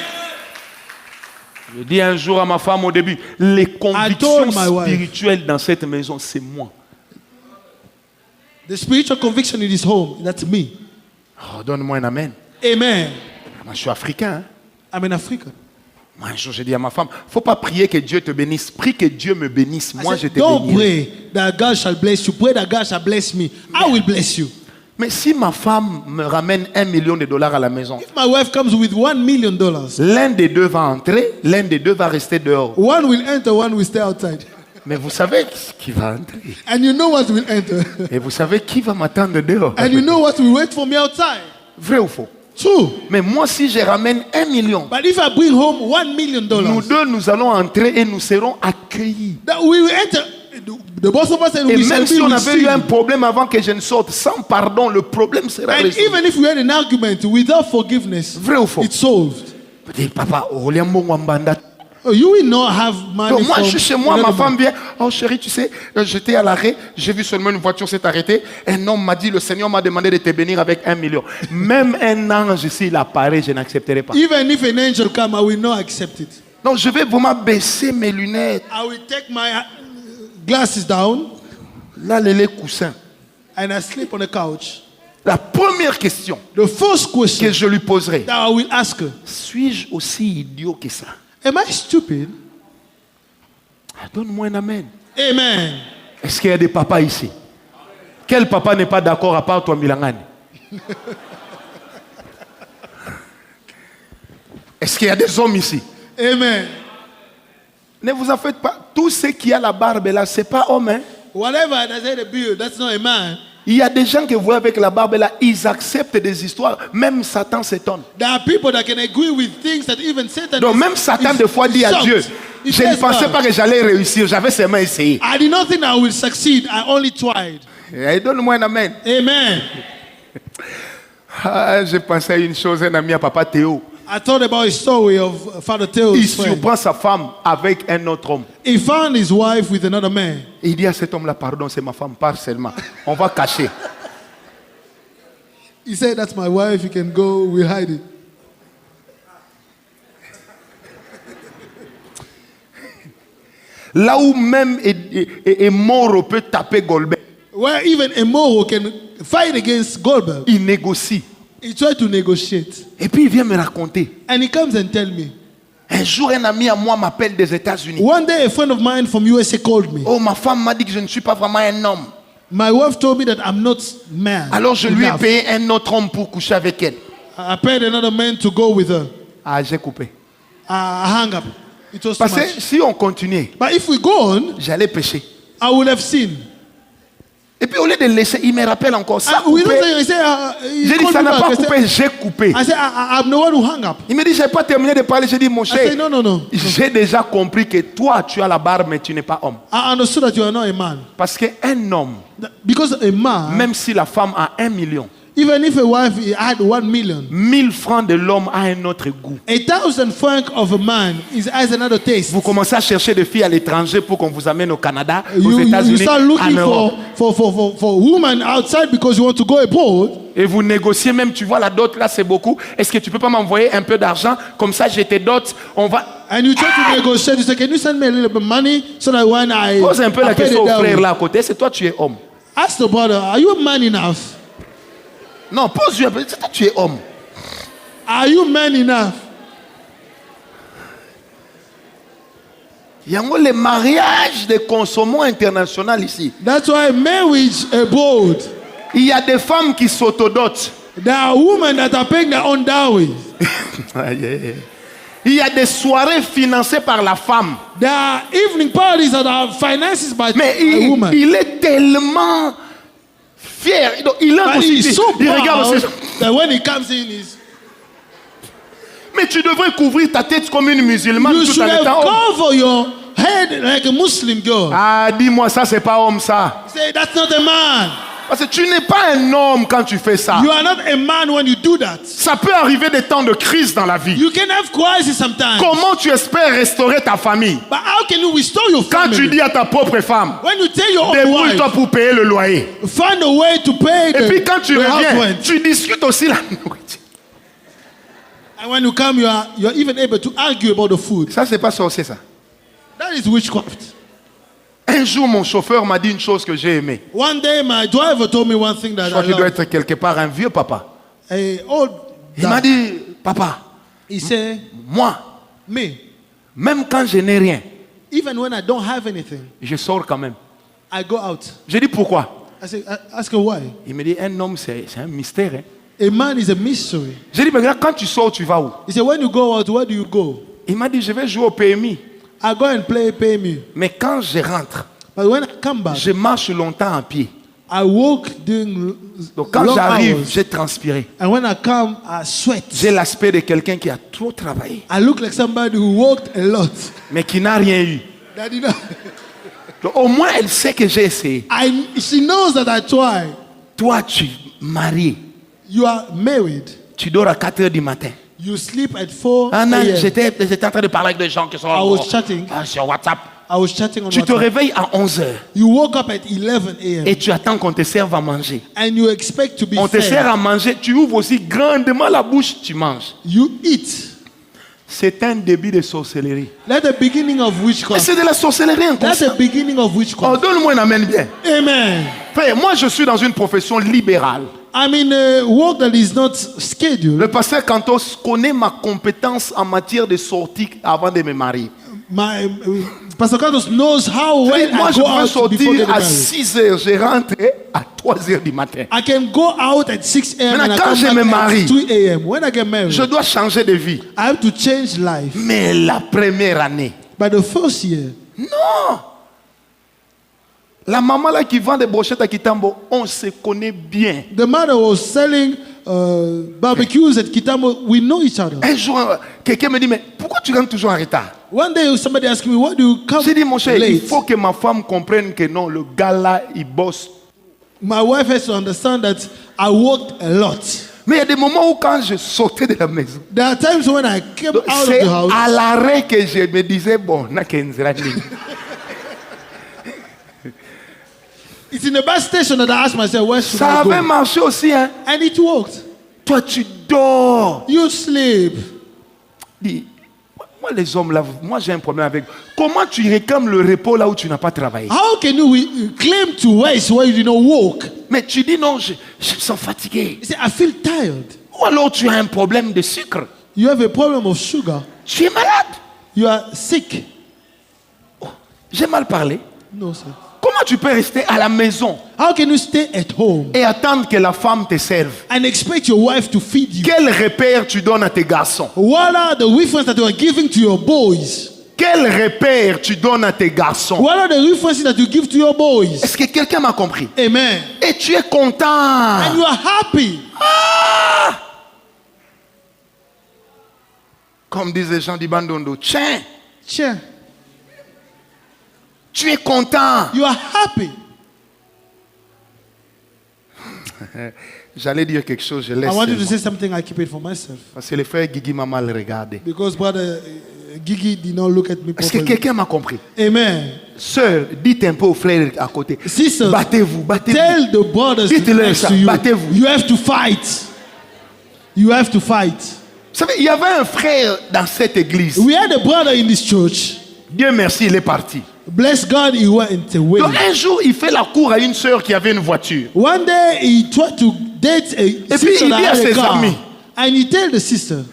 Je dis un jour à ma femme au début, les convictions told my wife. spirituelles dans cette maison, c'est moi. The spiritual conviction in this home, that's me. Oh, donne-moi un amen. Amen. Moi, je suis africain. Hein? I'm an African. Moi, un jour, j'ai dit à ma femme, faut pas prier que Dieu te bénisse. Prie que Dieu me bénisse. I Moi, said, je te don't bénirai. pray that God shall bless you. Pray that God shall bless me. I will bless you. Mais si ma femme me ramène $1 million à la maison, If my wife comes with $1 million, l'un des deux va entrer, l'un des deux va rester dehors. one will enter, one will stay outside. Mais vous savez ce qui va entrer. And you know what will enter. Et vous savez qui va m'attendre dehors. And you know what will wait for me outside. Vrai ou faux? True. Mais moi, si je ramène 1 million, But if I bring home $1 million, nous deux, nous allons entrer et nous serons accueillis. that we will enter. The both of us and Et we shall même si be on avait eu un received. problème avant que je ne sorte, sans pardon, le problème sera And résolu. even if we had an argument without forgiveness, Vrai ou faux? it's solved. Je dis, papa, Oliambongwambanda. Oh, you will not have money Donc moi, from je suis chez moi, another ma femme man. vient. Oh chérie, tu sais, j'étais à l'arrêt, j'ai vu seulement une voiture s'est arrêtée. Un homme m'a dit, le Seigneur m'a demandé de te bénir avec 1 million. Même un ange, s'il apparaît, je n'accepterai pas. Even if an angel come, I will not accept it. Donc je vais vraiment baisser mes lunettes. I will take my glasses down Là, les coussins. and I sleep on the couch. La première question The first que question je lui poserai, that I will ask her, suis-je aussi idiot que ça? am I stupid? Donne-moi un amen. Amen. Est-ce qu'il y a des papas ici? Quel papa n'est pas d'accord à part toi, Milangani? Est-ce qu'il y a des hommes ici? Amen. Ne vous en faites pas. Tout ce qui a la barbe là, ce n'est pas homme. Hein? Whatever that had a beard, that's not a man. Il y a des gens que vous voyez avec la barbe là, ils acceptent des histoires. Même Satan s'étonne. There are people that can agree with things that even Satan Donc même Satan des fois dit à shocked. Dieu, He je ne says, pensais "God, pas que j'allais réussir, j'avais seulement essayé. I did not think I will succeed. I only tried." Et donne-moi un amen. Amen. Ah, je pensais à une chose, un ami à papa Théo. I thought about a story of Father Il Theo's friend. surprend sa femme avec un autre homme. He found his wife with another man. Et il dit à cet homme-là, pardon, c'est ma femme, pars seulement. On va cacher. He said, "That's my wife. You can go. We'll hide it." Là où même Moro peut taper Goldberg, Where even a Moro can fight against Goldberg. il négocie. He tried to negotiate. Et puis il vient me raconter. And he comes and tells me. Un jour, un ami à moi m'appelle des États-Unis. One day, a friend of mine from USA called me. Oh, ma femme m'a dit que je ne suis pas vraiment un homme. My wife told me that I'm not man. Alors je lui ai enough. payé un autre homme pour coucher avec elle. I paid another man to go with her. Ah, j'ai coupé. I hung up. It was too Parce que much. si on continuait, But if we go on, j'allais pécher. I would have seen. Et puis au lieu de laisser, il me rappelle encore ça. We don't Coupé. say, he said, he J'ai dit, called ça me n'a back. pas I said, coupé, j'ai coupé. I said, I'm the one who hung up. Il me dit, je n'ai pas terminé de parler. J'ai dit, mon I said, cher, no. j'ai déjà compris que toi, tu as la barbe, mais tu n'es pas homme. I understood that you are not a man. Parce qu'un homme, Because a man, même si la femme a 1 million, even if a wife had 1 million, 1000 francs de l'homme a un autre goût. 1,000 francs of a man has another taste. Vous commencez à chercher des filles à l'étranger pour qu'on vous amène au Canada, aux You États-Unis, start en looking Europe. for women outside because you want to go abroad. Et vous négociez même, tu vois la dot là c'est beaucoup. Est-ce que tu peux pas m'envoyer un peu d'argent? Comme ça je te dote, on va... And you try to negotiate. You say, can you send me a little bit of money so that when I Pose un peu la I pay question the au frère dowry? là à côté, c'est toi tu es homme. Ask the brother, are you a man enough? Non, pose-lui un peu, c'est toi tu es homme. Are you man enough? Il y a le mariage de consommants international ici. That's why marriage abroad. Il y a des femmes qui s'autodotent. There are women that are paying their own dowry. Il y a des soirées financées par la femme. There are evening parties that are financed by Mais a woman. il est tellement fier. Donc, il a But aussi he's so il regarde proud aussi. that when he comes in, he's, Mais tu devrais couvrir ta tête comme une musulmane you tout should en have étant homme. covered your head like a Muslim girl. Ah, dis-moi, ça, c'est pas homme, ça. Say, that's not a man. Parce que tu n'es pas un homme quand tu fais ça. You are not a man when you do that. Ça peut arriver des temps de crise dans la vie. You can have crisis sometimes. Comment tu espères restaurer ta famille But how can you restore your quand tu family? dis à ta propre femme, When you tell your own débrouille-toi wife, pour payer le loyer. find a way to pay Et puis quand tu the house reviens, rent. tu discutes aussi la nourriture. And when you come, you're even able to argue about the food. Ça, c'est pas sorcier, ça. That is witchcraft. Un jour, mon chauffeur m'a dit une chose que j'ai aimée. One day, my driver told me one thing that Je crois I qu'il doit love. être quelque part un vieux papa. A old Il m'a dad. dit, papa, He said, moi, me, même quand je n'ai rien, even when I don't have anything, je sors quand même. I go out. J'ai dit pourquoi? I say, ask her why. Il me dit, un homme, c'est un mystère. Hein. A man is a mystery. J'ai dit, mais regarde, quand tu sors, tu vas où? He said, when you go out, where do you go? Il m'a dit, je vais jouer au PMI. I go and pay me. Mais quand je rentre, But when I come back, je marche longtemps à pied. I walk during Donc quand long j'arrive, hours. j'ai transpiré. And when I come, I sweat. J'ai l'aspect de quelqu'un qui a trop travaillé, I look like somebody who walked a lot. mais qui n'a rien eu. That, you know, Donc, au moins, elle sait que j'ai essayé. she knows that I tried. Toi, tu es marié. You are married. Tu dors à 4 heures du matin. You sleep at 4 Ah non, a.m. j'étais en train de parler avec des gens qui sont I was chatting. sur WhatsApp. I was chatting on Tu te WhatsApp. réveilles à 11 heures You woke up at 11 a.m. et tu attends qu'on te serve à manger. and you expect to be On te fed. sert à manger, tu ouvres aussi grandement la bouche, tu manges. You eat. C'est un début de sorcellerie. That's the beginning of Mais witchcraft. c'est de la sorcellerie That's inconsciente. the beginning of Oh, witchcraft. donne-moi un amen bien. Amen. Frère, moi je suis dans une profession libérale. I'm in a work that is not scheduled. Le pasteur Cantos connaît ma compétence en matière de sortie avant de me marier. Pastor Carlos knows how when Moi I je go peux out before sortir getting à married. 6 heures, je rentre à 3 heures du matin. I can go out at 6 a.m. and Maintenant, I quand come je me back marie, at 2 a.m. When I get married, Je dois changer de vie. I have to change life. Mais la première année, By the first year, non. La maman là qui vend des brochettes à Kitambo, on se connaît bien. the mother was selling barbecues at Kitamo. We know each other. Un jour, quelqu'un me dit, mais pourquoi tu rentres toujours en retard? One day, somebody asked me, "Why do you come J'ai dit, mon cher, il late?" faut que ma femme comprenne que non, le gars là, il bosse. My wife has to understand that I worked a lot. Mais il y a des moments où quand je sortais de la maison, There are times when I came out of c'est the house. à l'arrêt que je me disais, bon, na kenzira nini. It's in the bus station that I asked myself, "Where should Ça I go?" avait marché aussi, hein. And it worked. Toi, tu dors. You sleep. Dis, moi, les hommes là, moi j'ai un problème avec. Comment tu réclames le repos là où tu n'as pas travaillé? How can you claim to rest where you did not walk? Mais tu dis non, je me sens fatigué. You say, "I feel tired." Ou alors tu as un problème de sucre. You have a problem of sugar. Tu es malade. You are sick. J'ai mal parlé. No, sir. Comment tu peux rester à la maison How can you stay at home et attendre que la femme te serve? and expect your wife to feed you? Quel repère tu donnes à tes garçons? What are the references that you are giving to your boys? Quel repère tu donnes à tes garçons? What are the references that you give to your boys? Est-ce que quelqu'un m'a compris? Amen. Et tu es content. And you are happy. Ah! Comme disent les gens du Bandondo, tiens, Sure. tu es content. You are happy. J'allais dire quelque chose, je laisse. I want you to say something. I keep it for myself. Parce que le frère Guigui m'a mal regardé. Because brother Gigi did not look at me Est-ce que properly. quelqu'un m'a compris? Amen. Sœur, dites un peu aux frères à côté. Sisters, Battez-vous, battez-vous. tell the brothers Dites-leur next ça, to you, battez-vous. you have to fight. You have to fight. Vous savez, il y avait un frère dans cette église. We had a brother in this church. Dieu merci, il est parti. Bless God, he went away. Donc un jour, il fait la cour à une sœur qui avait une voiture. One day he tried to date a puis, sister il that dit à had a ses car. amis. And he tell the sister,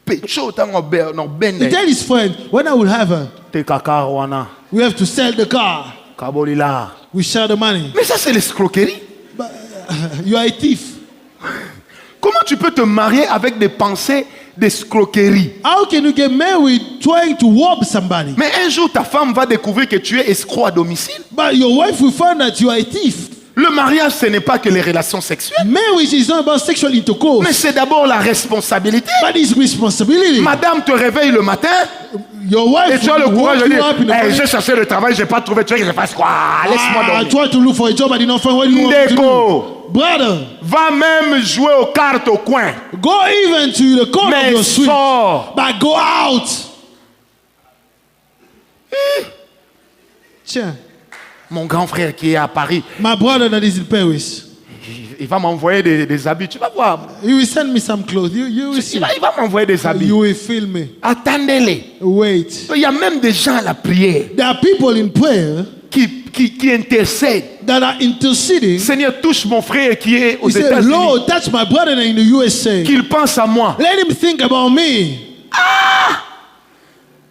Pecho tango no he bende. tell his friend, when I will have her, Te kaka wana. we have to sell the car. Kabolila. We share the money. Mais ça, c'est l'escroquerie. But, you are a thief. Comment tu peux te marier avec des pensées d'escroquerie? How can you get married trying to rob somebody? Mais un jour, ta femme va découvrir que tu es escroc à domicile. But your wife will find that you are a thief. Le mariage, ce n'est pas que les relations sexuelles, Marriage is not about sexual intercourse, mais c'est d'abord la responsabilité. but it's responsibility. Madame te réveille le matin Your et wife tu as le will courage wake de you dire up in the hey, morning. j'ai cherché le travail, j'ai pas trouvé, tu veux que je fasse quoi? Laisse-moi I dormir. tried to look for a job, I did not find what you want me to do. Ndeko, Brother, va même jouer aux cartes au coin. go even to the corner of Mais your street, sors. but go out. Tiens, Mon grand frère qui est à Paris, my brother that is in Paris, il va m'envoyer des habits. Tu vas voir. he will send me some clothes. You will see. Il va m'envoyer des habits. You will feel me. Attendez-les. Wait. Il y a même des gens à la prière There are people in prayer qui intercèdent. that are interceding. Seigneur, touche mon frère qui est aux He said, États-Unis. Lord, touch my brother in the USA. Qu'il pense à moi. Let him think about me.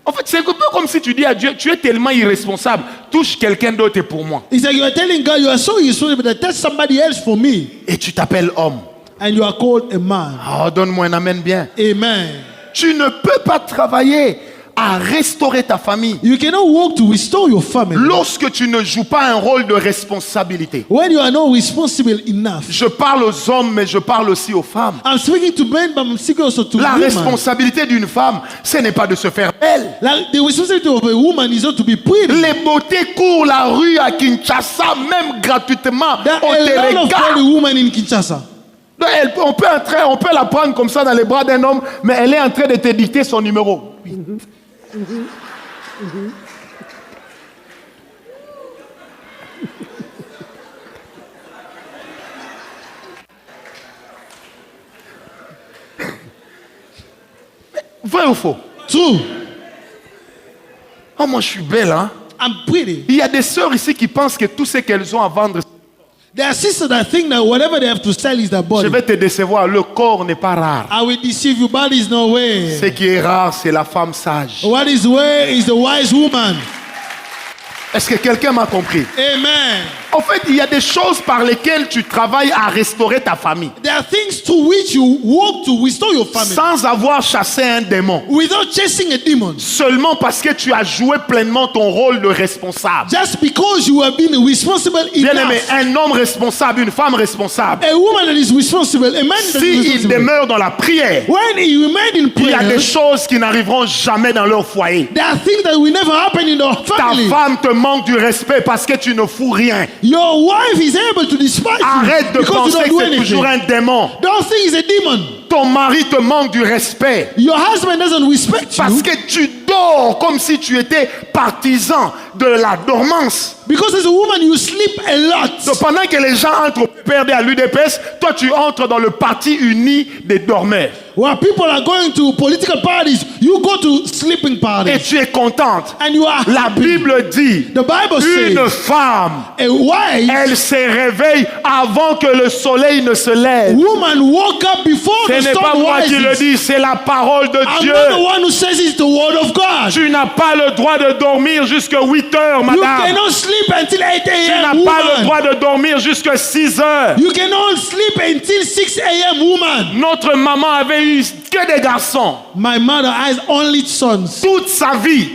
En fait, c'est un peu comme si tu dis à Dieu, tu es tellement irresponsable, touche quelqu'un d'autre pour moi. He said, you are telling God you are so irresponsible that touch somebody else for me. Et tu t'appelles homme. And you are called a man. Oh, donne-moi un amen bien. Amen. Tu ne peux pas travailler à restaurer ta famille You cannot work to restore your family lorsque tu ne joues pas un rôle de responsabilité. when you are not responsible enough. Je parle aux hommes, mais je parle aussi aux femmes. I'm speaking to men, but I'm speaking also to La women. responsabilité d'une femme, ce n'est pas de se faire belle. The responsibility of a woman is not to be pretty. Les beautés courent la rue à Kinshasa, même gratuitement. There On are te a lot of regarde. pretty women in Kinshasa. Donc, on peut la prendre comme ça dans les bras d'un homme, mais elle est en train de te dicter son numéro. Vrai ou faux? True. Oh, moi je suis belle, hein? I'm pretty. Il y a des sœurs ici qui pensent que tout ce qu'elles ont à vendre, There are sisters that think that whatever they have to sell is their je body. vais te décevoir, le corps n'est pas rare. I will deceive you, body is no way. Ce qui est rare, c'est la femme sage. What is way is the wise woman. Est-ce que quelqu'un m'a compris? Amen. En fait, il y a des choses par lesquelles tu travailles à restaurer ta famille There are things to which you work to restore your family sans avoir chassé un démon. without chasing a demon. Seulement parce que tu as joué pleinement ton rôle de responsable. Just because you have been responsible Bien-aimé, enough. un homme responsable, une femme responsable, A woman that is responsible, a man that is s'il responsible. demeure dans la prière, When he remain in il y a prayer, des choses qui n'arriveront jamais dans leur foyer. there are things that will never happen in the Ta family. femme te manque du respect parce que tu ne fous rien. Your wife is able to despise Arrête you de because you penser don't que do c'est toujours anything. un démon. Don't think it's a demon. Ton mari te manque du respect Your husband doesn't respect parce you que tu dors comme si tu étais partisan de la dormance. because as a woman you sleep a lot. Donc pendant que les gens entrent au PRD à l'UDPS, toi tu entres dans le parti uni des dormeurs. While people are going to political parties, you go to sleeping Et parties tu es contente. and you are La happy. Bible dit, The Bible une says femme, a wife, elle se réveille avant que le soleil ne se lève. woman woke up before Ce the n'est pas sun moi qui le rises. dis, c'est la parole de I'm Dieu. not the one who says it's the word of God. Tu n'as pas le droit de dormir jusqu'à 8 heures, You madame. cannot sleep until 8 Tu a.m. n'as pas le woman. droit de dormir jusqu'à 6 heures. You cannot sleep until 6 a.m. woman. Notre maman avait eu que des garçons. My mother has only sons. Toute sa vie,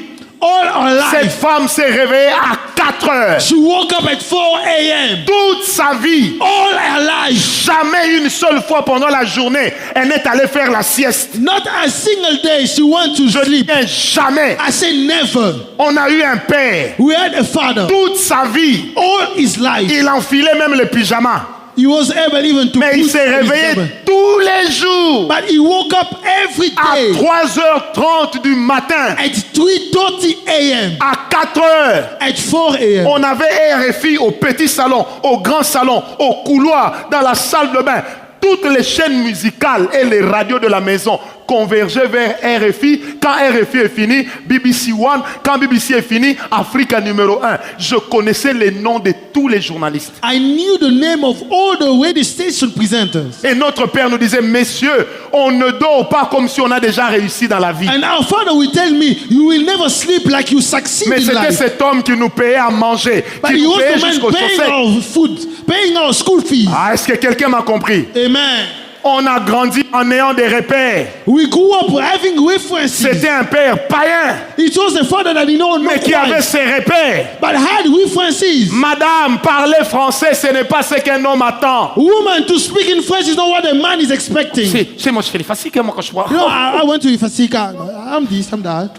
All her cette life, femme s'est réveillée à 4 heures. she woke up at 4 a.m. Toute sa vie, All her life, jamais une seule fois pendant la journée, elle n'est allée faire la sieste. not a single day she went to sleep. Bien, jamais. I say never. On a eu un père. We had a father. Toute sa vie, All his life, il enfilait même le pyjama. he was able even to Mais il put s'est his réveillé cover. tous les jours But he woke up every à day 3h30 du matin, at 3:30 a.m. à 4h. at 4 a.m. On avait RFI au petit salon, au grand salon, au couloir, dans la salle de bain. Toutes les chaînes musicales et les radios de la maison convergeaient vers RFI. Quand RFI est fini, BBC One. Quand BBC est fini, Africa numéro 1. Je connaissais les noms de tous les journalistes. I knew the name of all the radio station presenters. Et notre père nous disait, messieurs, on ne dort pas comme si on a déjà réussi dans la vie. And our father will tell me, you will never sleep like you succeed Mais in c'était life. cet homme qui nous payait à manger, But qui he nous was payait the man jusqu'aux paying chaussettes. our food, paying our school fees. Ah, est-ce que quelqu'un m'a compris? Amen. On a grandi en ayant des repères. We grew up having references. C'était un père païen, It was the father that did not know mais qui avait Christ, ses repères. but had references. Madame, parler français, ce n'est pas ce qu'un homme attend. Woman, to speak in French is not what a man is expecting. C'est moi, je fais les faciles, moi, quand je vois. You know, I went to Ifasika. I'm this, I'm that.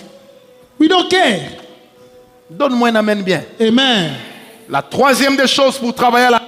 We don't care. Donne-moi un amen bien. Amen. La troisième des choses pour travailler à la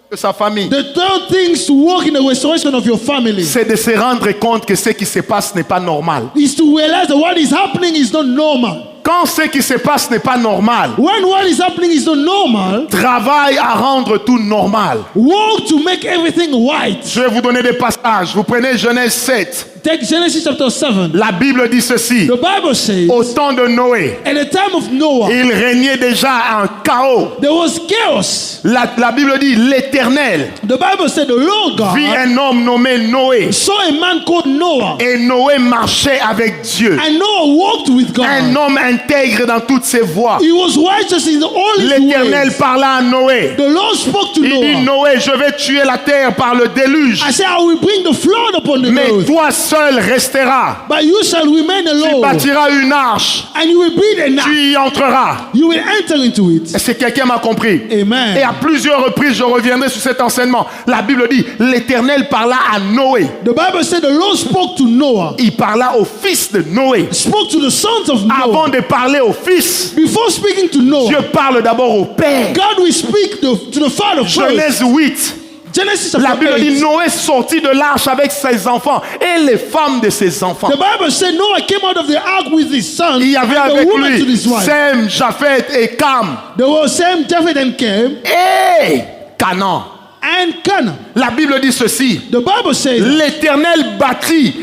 de sa famille, The third things to work in the restoration of your family c'est de se rendre compte que ce qui se passe n'est pas normal. is to realize that what is happening is not normal. Quand ce qui se passe n'est pas normal, When what is happening is not normal, travaille à rendre tout normal. work to make everything right. Je vais vous donner des passages. Vous prenez Genèse 7. Take Genesis chapter 7. La Bible dit ceci. The Bible says, Au temps de Noé, at the time of Noah, il régnait déjà un chaos. there was chaos. La Bible dit l'Éternel The Bible said the Lord vit God un homme nommé Noé. saw a man called Noah. Et Noé marchait avec Dieu. And Noah walked with Un God. homme intègre dans toutes ses voies. He was righteous in all his L'Éternel ways. parla à Noé. The Lord spoke to Il dit, Noah. Noé, je vais tuer la terre par le déluge. I said, I will bring the flood upon the Mais earth, toi seul resteras. but you shall remain Tu alone, bâtiras une arche. and you will build an ark. Tu y entreras. You will enter into it. Est-ce que quelqu'un m'a compris? Amen. Et à plusieurs reprises, je reviendrai sur cet enseignement. La Bible dit, l'Éternel parla à Noé. The Bible said the Lord spoke to Noah, Il parla aux fils de Noé. spoke to the sons of Avant Noah. de parler aux fils, Before speaking to Noah, Dieu parle d'abord au père. God will speak to the father first. Genèse 8. Genesis La chapter Bible dit 8. Noé sortit de l'arche avec ses enfants et les femmes de ses enfants. The Bible said Noah came out of the ark with his son Il y avait and the avec woman to lui his wife. Sem, Japheth et Cam There was Sam, Japheth, and Cam, et Canaan. and Canaan. La Bible dit ceci. The Bible says L'Éternel bâtit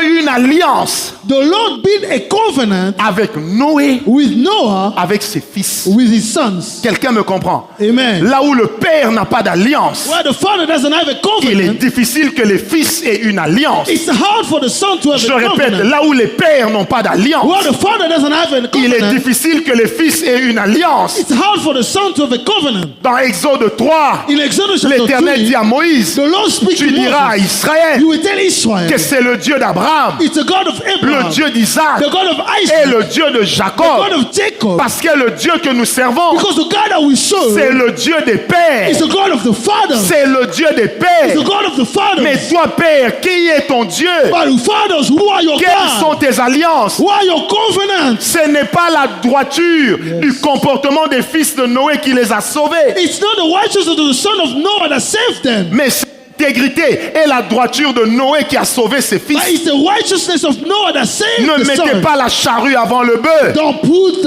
une alliance the Lord built a covenant avec Noé, with Noah, avec ses fils. with his sons. Quelqu'un me comprend? Amen. Là où le père n'a pas d'alliance, Where the father doesn't have a il est covenant, difficile que les fils aient une alliance. it's hard for the son to have Je a répète, covenant. là où les pères n'ont pas d'alliance, Where the father doesn't have a il est covenant, difficile que les fils aient une alliance. it's hard for the son to have a covenant. Dans Exode 3, In Exodus chapter l'Éternel dit 3, à Moïse, the Lord speaks tu to diras à Moses. Israël You will tell Israel, que c'est le Dieu d'Abraham, it's the God of le Abraham, Dieu d'Isaac the God of et Isaac, le Dieu de the Jacob. God of Jacob. Parce que le Dieu que nous servons, Because the God that we c'est serve le Dieu des pères. is the God of the fathers. C'est le Dieu des It's pères. the God of the Mais fathers. toi, Père, qui est ton Dieu? But fathers, who are your Quelles sont God? tes alliances? Who are your covenants? Ce n'est pas la droiture du comportement des fils de Noé qui les a sauvés, It's not the righteousness of the son of Noah that saved them. mais c'est l'intégrité et la droiture de Noé qui a sauvé ses fils. But it's the righteousness of Noah that saved Ne the mettez son. pas la charrue avant le bœuf. Don't put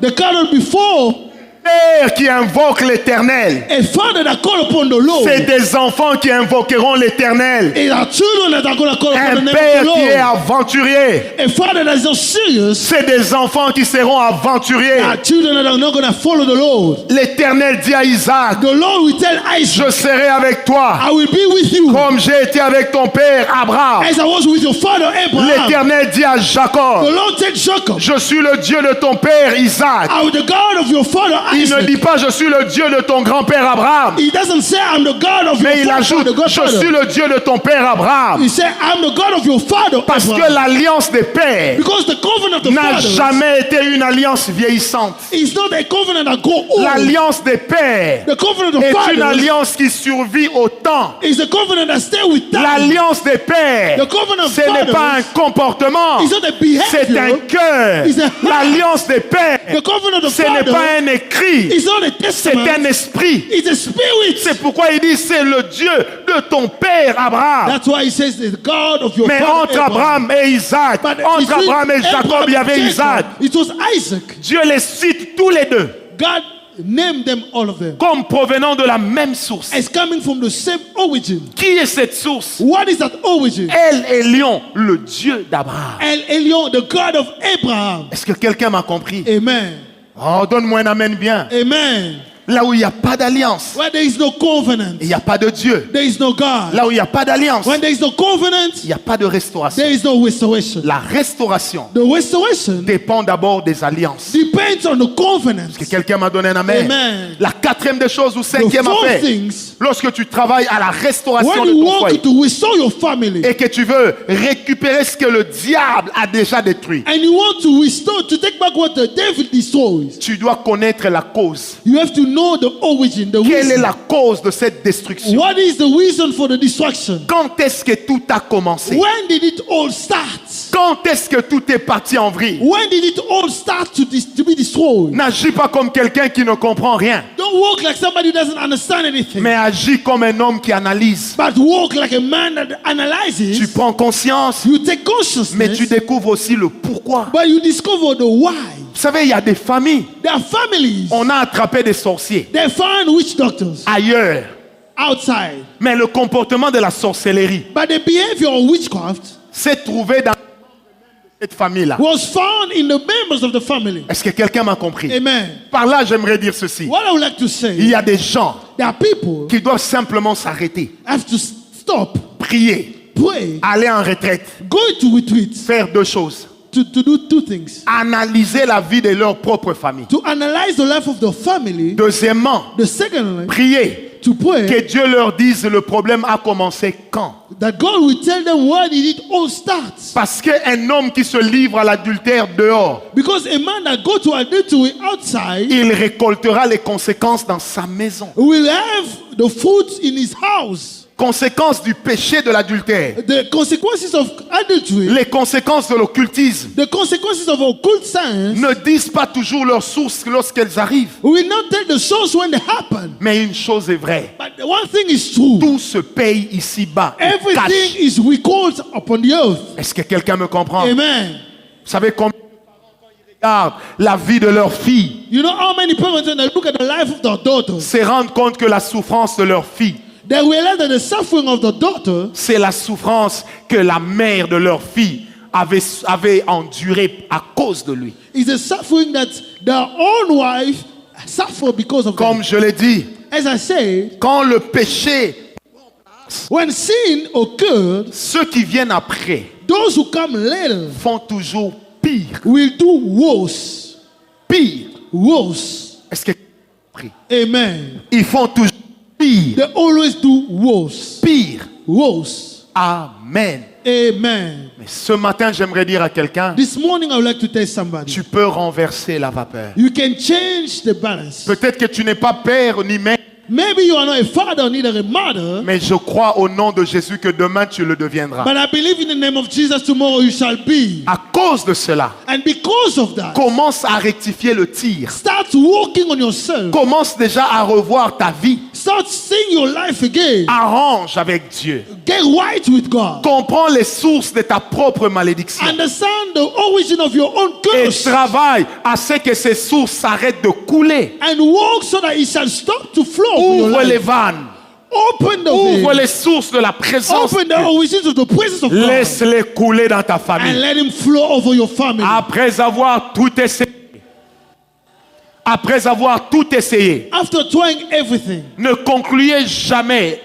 the cattle before Père qui invoque l'Éternel, a father that call upon the Lord. c'est des enfants qui invoqueront l'Éternel. It's our children that are going to call upon the Un name père of the qui est Lord. aventurier, A father that is not serious. c'est des enfants qui seront aventuriers. Our children that are not going to follow the Lord. L'Éternel dit à Isaac, The Lord will tell Isaac, je serai avec toi, I will be with you comme j'ai été avec ton père Abraham. as I was with your father Abraham. L'Éternel dit à The Jacob, Lord said, Jacob, je suis le Dieu de ton père Isaac. I am the God of your father Il ne Isaac. dit pas, je suis le Dieu de ton grand-père Abraham, He doesn't say, I'm the God of mais il your ajoute, father, the je suis godfather. le Dieu de ton père Abraham. He said, I'm the God of your father Parce que Abraham. l'alliance des pères Because the covenant of the n'a fathers jamais été une alliance vieillissante. is not a covenant that go old. L'alliance des pères The covenant of est une fathers alliance qui survit au temps. is a covenant that stay with time. L'alliance des pères, The covenant of ce n'est pas un fathers comportement, is not a c'est un behavior. cœur. It's a heart. L'alliance des pères, The covenant of ce n'est fathers pas un écrit, is not a c'est testament. un esprit. It's a spirit. C'est pourquoi il dit, c'est le Dieu de ton père Abraham. That's why he says the God of your Mais father entre Abraham et Isaac, But entre between Abraham et Jacob, Abraham il y avait and Isaac. Jacob, it was Isaac. Dieu les cite tous les deux God named them, all of them, comme provenant de la même source. as coming from the same origin. Qui est cette source? What is that origin? El Elyon, le Dieu d'Abraham. El Elyon, the God of Abraham. Est-ce que quelqu'un m'a compris? Amen. Oh, donne-moi un amen bien. Amen. Là où il n'y a pas d'alliance, Where there is no covenant, il n'y a pas de Dieu. there is no God. Là où il n'y a pas d'alliance, When there is no covenant, il n'y a pas de restauration. there is no restoration. La restauration The restoration dépend d'abord des alliances. depends on the covenant. Est-ce que quelqu'un m'a donné un amen? Amen. La quatrième des choses ou The cinquième four affaire, things, lorsque tu travailles à la restauration when de you ton foyer want to restore your family, et que tu veux récupérer ce que le diable a déjà détruit, and you want to restore, to take back what the devil destroys, tu dois connaître la cause. you have to know the origin, the Quelle est reason. la cause de cette destruction? What is the reason for the destruction? Quand est-ce que tout a commencé? When did it all start? Quand est-ce que tout est parti en vrille? When did it all start to be destroyed? N'agis pas comme quelqu'un qui ne comprend rien, Don't walk like somebody who doesn't understand anything, mais agis comme un homme qui analyse. but walk like a man that analyzes. Tu prends conscience, You take mais tu consciousness, découvres aussi le pourquoi. but you discover the why. Vous savez, il y a des familles, There are families, on a attrapé des sorciers they find witch doctors ailleurs, outside, mais le comportement de la sorcellerie but the behavior of witchcraft s'est trouvé dans cette famille-là. was found in the members of the family. Est-ce que quelqu'un m'a compris? Amen. Par là, j'aimerais dire ceci. What I would like to Il say, y a des gens there are people qui doivent simplement s'arrêter, have to stop, prier, pray, aller en retraite, go to retreat, faire deux choses. to do two things. analyser la vie de leur propre famille. To analyze the life of the family. Deuxièmement, The second, prier to pray que Dieu leur dise le problème a commencé quand. that God will tell them where did it all start. Parce qu'un homme qui se livre à l'adultère dehors, Because a man that go to adultery outside il récoltera les conséquences dans sa maison. will have the fruit in his house. Conséquences du péché de l'adultère, The consequences of adultery, les conséquences de l'occultisme the consequences of occult science, ne disent pas toujours leur source lorsqu'elles arrivent. we will not tell the source when they happen. Mais une chose est vraie, But the one thing is true. tout se paye ici-bas. et Everything cache. is recorded upon the earth. Est-ce que quelqu'un me comprend? Amen. Vous savez combien de parents, quand ils regardent la vie de leur fille, You know how many parents, when they look at the life of their daughter, se rendent compte que la souffrance de leur fille, they realize that the suffering of the daughter c'est la souffrance que la mère de leur fille avait endurée à cause de lui. is a suffering that their own wife suffer because of Comme them. je l'ai dit, As I said, quand le péché, when sin occurred, ceux qui viennent après those who come later font toujours pire. will do worse. Pire. Worse. Est-ce que prie? Amen. Ils font toujours pire. They always do worse. Pire. Worse. Amen. Amen. Mais ce matin, j'aimerais dire à quelqu'un, This morning I would like to tell somebody, tu peux renverser la vapeur. you can change the balance. Peut-être que tu n'es pas père ni mère, Maybe you are not a father, neither a mother, mais je crois au nom de Jésus que demain tu le deviendras. but I believe in the name of Jesus tomorrow you shall be. À cause de cela, And because of that, commence à rectifier le tir. start working on yourself. Commence déjà à revoir ta vie. Start seeing your life again. Arrange avec Dieu. Get right with God. Comprends les sources de ta propre malédiction. Understand the origin of your own Et curse. travaille à ce que ces sources s'arrêtent de couler. And work so that it shall stop to flow for your Ouvre les life. vannes. Open the Ouvre vein. les sources de la présence. Open the origins of the presence of God. Laisse-les couler dans ta And famille. let him flow over your family. Après avoir tout essayé. Après avoir tout essayé. After trying everything, Ne concluez jamais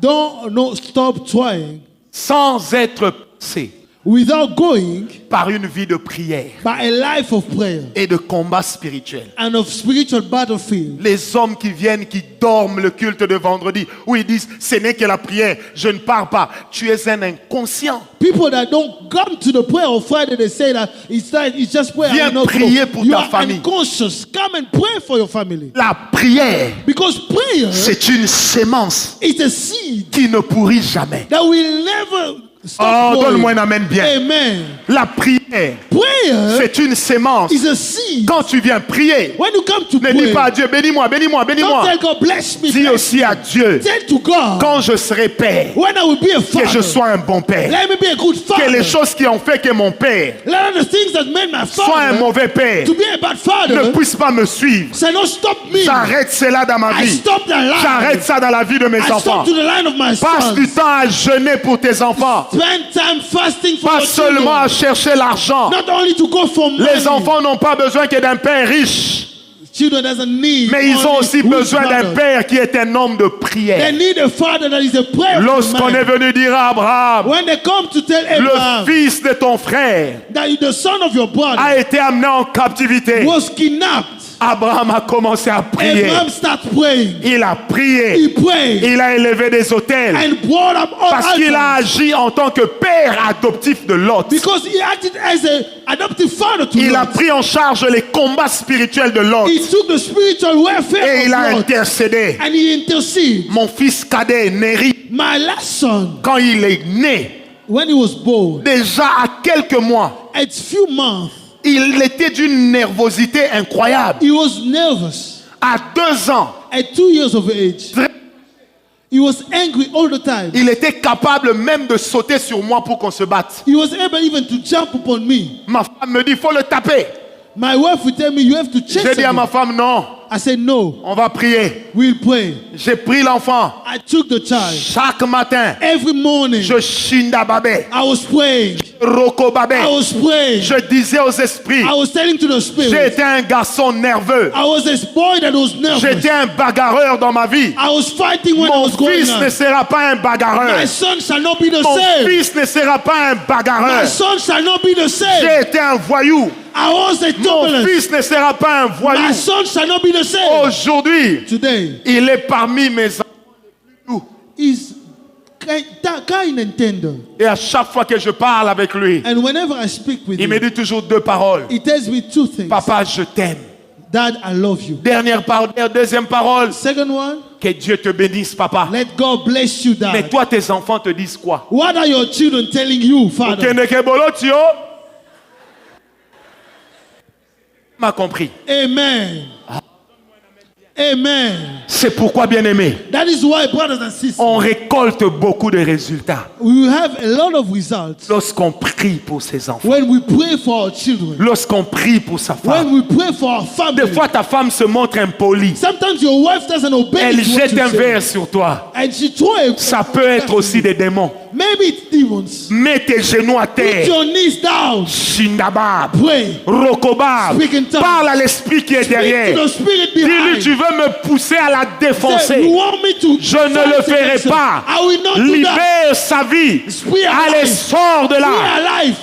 don't no, stop trying sans être passé without going par une vie de prière by a life of prayer et de combat spirituel. and of spiritual battlefield. Les hommes qui viennent, qui dorment le culte de vendredi, où ils disent, ce n'est que la prière, je ne pars pas. Tu es un inconscient. People that don't come to the prayer on Friday, they say that it's just prayer. Viens I will not prier go. pour You ta are famille. unconscious. Come and pray for your family. La prière, Because prayer c'est une sémence is a seed qui ne pourrit jamais. that will never Oh, stop growing. donne-moi un amen bien. Amen. La prière, Prayer c'est une sémence. is a seed. Quand tu viens prier, When you come to ne dis pray, pas à Dieu, bénis-moi, bénis-moi, don't bénis-moi. tell God, bless me. Dis Bless aussi à Dieu, Tell to God, quand je serai père, when I will be a que je father, sois un bon père. let me be a good Que les father. choses qui ont fait que mon père Let the things that made my soit un father mauvais père to be a bad ne father puissent pas me suivre. say, no, stop me. J'arrête cela dans ma I vie. stop the line. J'arrête ça dans la vie de mes I enfants. stop to the line of my Passe du sons. temps à jeûner pour tes enfants. Spend time fasting for Pas your seulement à children. chercher l'argent. Not only to go for money. Les enfants n'ont pas besoin que d'un père riche, Children doesn't need mais ils ont only aussi rich besoin d'un fathers. père qui est un homme de They prière. need a father that is a prayerful Lorsqu'on est man. venu dire à Abraham, When they come to tell le Abraham fils de ton frère that the son of your brother a été amené en captivité, was kidnapped, Abraham a commencé à prier. Abraham started praying. Il a prié. He prayed Il a élevé des autels. and brought up all Parce qu'il a altars. agi en tant que père adoptif de Lot. Because he acted as an adoptive father to Il a Lot. pris en charge les combats spirituels de Lot. He took the spiritual welfare Et il a of Lot intercédé. and he interceded. Mon fils cadet, Néri, My last son, quand il est né, when he was born, déjà à quelques mois, at few months, il était d'une nervosité incroyable. he was nervous. À 2 ans, At 2 years of age, he was angry all the time. il était capable même de sauter sur moi pour qu'on se batte. He was able even to jump upon me. Ma femme me dit, il faut le taper. My wife will tell me, you have to check J'ai dit à ma something. femme, non, I said, no, on va prier. we'll pray. J'ai pris l'enfant. I took the child. Chaque matin, Every morning, je shinda babé, I was praying. roko babé. I was praying. Je disais aux esprits, I was telling to the spirit. j'étais un garçon nerveux. I was a boy that was nervous. J'étais un bagarreur dans ma vie. I was fighting when I Mon was growing fils ne up. sera pas un bagarreur. My son shall not be the Mon same. fils ne sera pas un bagarreur. My son shall not be the same. J'ai été un voyou. I was a Mon turbulence. fils ne sera pas un My voyou. son shall not be the same. Aujourd'hui, Today il est parmi mes enfants. is kind and tender. Et à chaque fois que je parle avec lui, And whenever I speak with il me him, dit toujours deux paroles. he tells me two things. Papa, je t'aime. Dad, I love you. Deuxième parole. Second one, Que Dieu te bénisse, papa. let God bless you, Mais Dad. toi, tes enfants te disent quoi? What are your children telling you, Father? Kende kebolo tio. M'a compris. Amen. Amen. C'est pourquoi, bien-aimé, That is why, brothers and sisters, on récolte beaucoup de résultats we will have a lot of results lorsqu'on prie pour ses enfants, when we pray for our children, lorsqu'on prie pour sa when femme. we pray for our family. Des fois, ta femme se montre impolie. Sometimes your wife doesn't obey Elle what jette you un say. verre sur toi. And she throw a Ça peut être aussi des démons. maybe it's demons. Mets tes genoux à Put terre. your knees down. Shindabab. Pray. Rokobab. Speak in tongues. Parle à l'esprit qui est Speak to derrière. the spirit Dis-lui, behind. tu veux me pousser à la Say, défoncer. you want me to Je ne le ferai pas. I will not do that. Libère sa vie. Free her Allez, life. sors de Free là. her life.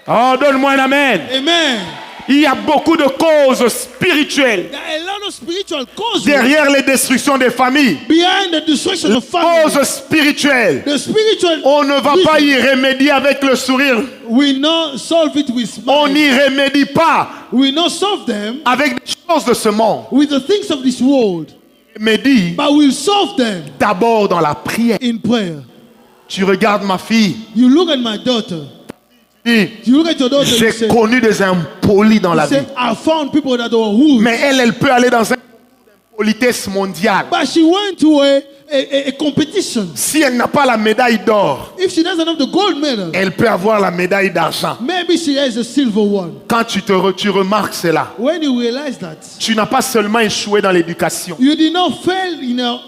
Oh, donne-moi un amen. Amen. Il y a beaucoup de causes spirituelles There are a lot of spiritual causes derrière les destructions des familles. behind the destruction of family. Causes spirituelles. The spiritual On ne va pas y remédier avec le sourire. we not solve it with On smile. n'y remédie pas We not solve them avec des choses de ce monde. with the things of this world, Mais dis but we'll solve them d'abord dans la prière. in prayer. Tu regardes ma fille. You look at my daughter. Dis, You look at your daughter. You j'ai say, connu des impolis dans la vie. I found people that were rude. Mais elle peut aller dans un politesse mondiale. But she went to a competition. Si elle n'a pas la médaille d'or, If she doesn't have the gold medal, elle peut avoir la médaille d'argent. maybe she has a silver one. Quand tu remarques cela, When you realize that, tu n'as pas seulement échoué dans l'éducation, you did not fail in your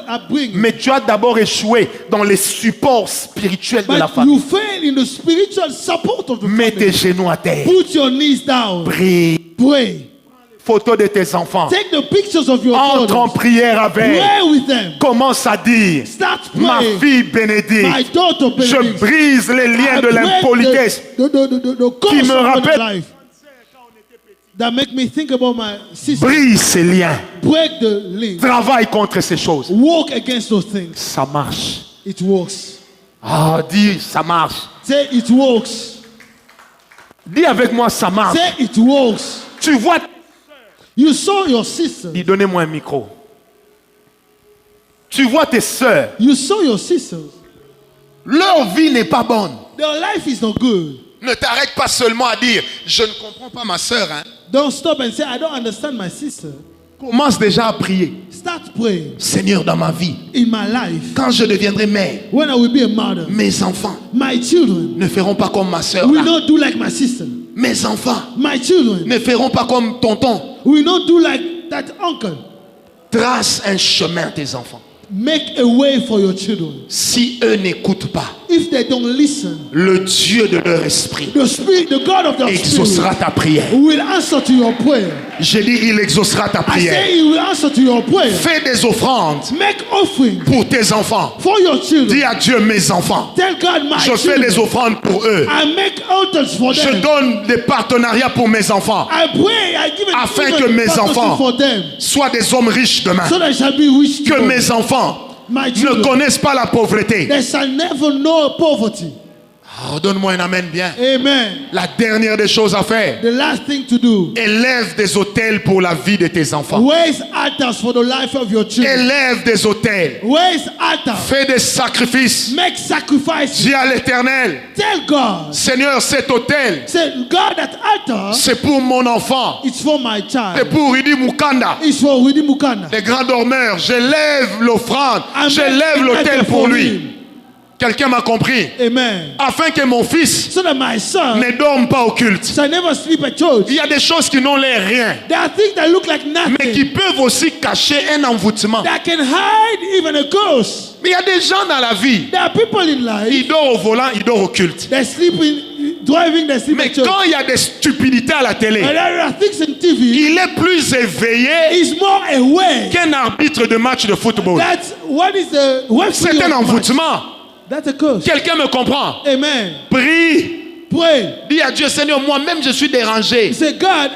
upbringing, mais tu as d'abord échoué dans les supports spirituels de la but famille. you fail in the spiritual support of the Mets tes family. genoux à terre. Put your knees down. Prie. Pray. Photo de tes enfants. Take the pictures of your Entre en children. prière avec. Pray with them. Commence à dire, Start ma praying. fille My bénédicte, daughter, je Benedict, brise les liens I de break l'impolitesse the qui curse me of my rappelle- life that make me think about my sister. Brise ces liens. Break the link. Travaille contre ces choses. Walk against those things. Ça marche. It works. Ah, dis, ça marche. Say it works. Dis avec moi, ça marche. Say it works. Tu vois, You saw your sister. dis, donnez-moi un micro. Tu vois tes sœurs, You saw your sisters. leur vie n'est pas bonne. Their life is not good. Ne t'arrête pas seulement à dire, je ne comprends pas ma sœur. Hein. Don't stop and say, I don't understand my sister. Commence déjà à prier. Start praying. Seigneur, dans ma vie, In my life, quand je deviendrai mère, when I will be a mother, mes enfants my children ne feront pas comme ma sœur. will not do like my sister. Mes enfants My children ne feront pas comme tonton. will not do like that uncle. Trace un chemin à tes enfants. Make a way for your children. Si eux n'écoutent pas, If they don't listen, le Dieu de leur esprit the spirit, the God of their exaucera spirit ta prière. will answer to your prayer. J'ai dit, il exaucera ta I prière. say he will answer to your prayer. Fais des offrandes Make offering pour tes enfants. for your children. Dis à Dieu, mes enfants, Tell God my je fais children. des offrandes pour eux. I make altars for Je them. donne des partenariats pour mes enfants. I pray, I give a Afin give que a mes partnership enfants for them, Sois des hommes riches demain. so they shall be rich. Que tomorrow. mes enfants My ne children, connaissent pas la pauvreté. they shall never know poverty. Oh, donne-moi un amen bien. Amen. La dernière des choses à faire, The last thing to do, élève des autels pour la vie de tes enfants. raise altars for the life of your children. Élève des autels. Raise altars. Fais des sacrifices. Make sacrifices. Dis à l'Éternel, Tell God, Seigneur, cet autel, say, God, that altar, c'est pour mon enfant. it's for my C'est child. pour Idi Mukanda. It's for Rudi Mukanda. Les grands dormeurs, j'élève l'offrande. I J'élève make l'autel altar pour for lui. him. Quelqu'un m'a compris. Amen. Afin que mon fils So that my son ne dorme pas au culte. shall never sleep at church. Il y a des choses qui n'ont l'air rien, There are things that look like mais qui nothing peuvent aussi cacher un envoûtement. that can hide even a ghost. Mais il y a des gens dans la vie, There are people in life ils dorment au volant, ils dorment au culte. that sleep in driving, they sleep Mais at church. quand il y a des stupidités à la télé, And there are things in TV. il est plus éveillé Is more aware. qu'un arbitre de match de football. That's what is the C'est un envoûtement. That's a curse. Quelqu'un me comprend? Amen. Prie. Pray. Dis à Dieu, Seigneur, moi-même je suis dérangé. Say, God,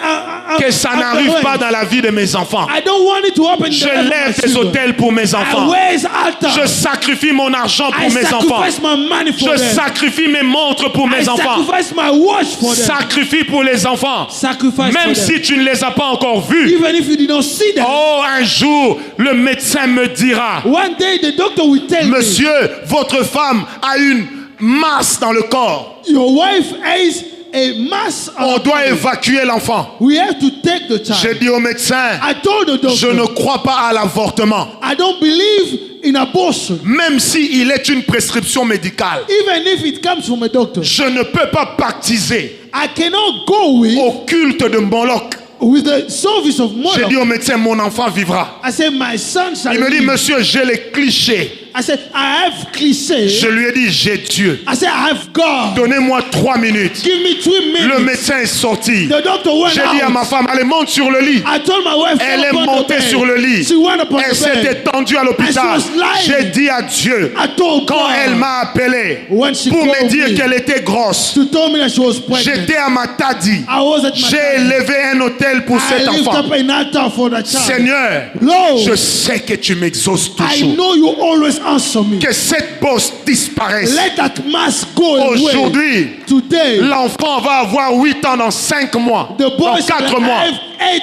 Que ça n'arrive pas dans la vie de mes enfants. I don't want it to happen. Je lève des hôtels pour mes enfants. I raise altar. Je sacrifie mon argent pour I mes enfants. sacrifice my money for Je them. sacrifie mes montres pour mes I enfants. sacrifice my watch for them. Sacrifie pour les enfants. Sacrifice Même for them. si tu ne les as pas encore vus. Even if you did not see them. Oh, un jour, le médecin me dira, One day the doctor will tell me, monsieur, votre femme a une masse dans le corps. your wife has a mass. On doit évacuer l'enfant. We have to take the child. J'ai dit au médecin, I told the doctor, je ne crois pas à l'avortement. I don't believe in abortion. Même s'il est une prescription médicale. Even if it comes from a doctor. Je ne peux pas baptiser I cannot go au culte de Moloch. with the service of J'ai Moloch. dit au médecin, mon enfant vivra. I said, my son shall Il me dit, live. monsieur, j'ai les clichés. I said, I have cliché. Je lui ai dit, j'ai Dieu. I said, I have God. Donnez-moi 3 minutes. Give me 3 minutes. Le médecin est sorti. The doctor went J'ai dit à out. ma femme, allez, monte sur le lit. I told my wife, Elle est "Go upon the montée bed." sur le lit. She went upon Elle the s'est bed. étendue à l'hôpital. And she was lying. J'ai dit à Dieu, I told quand God, elle m'a appelé when she pour me called dire me, qu'elle était grosse, she told me that she was pregnant. j'étais à Matadi. I was at my J'ai time. élevé un hôtel pour I cet lift enfant. up an altar for the child. Seigneur, Lord, je sais que tu m'exauces I toujours. know you always answer me. Que cette bosse disparaisse. Let that mask go away. Aujourd'hui, Today, l'enfant va avoir 8 ans dans 5 mois, the dans boy 4 mois. is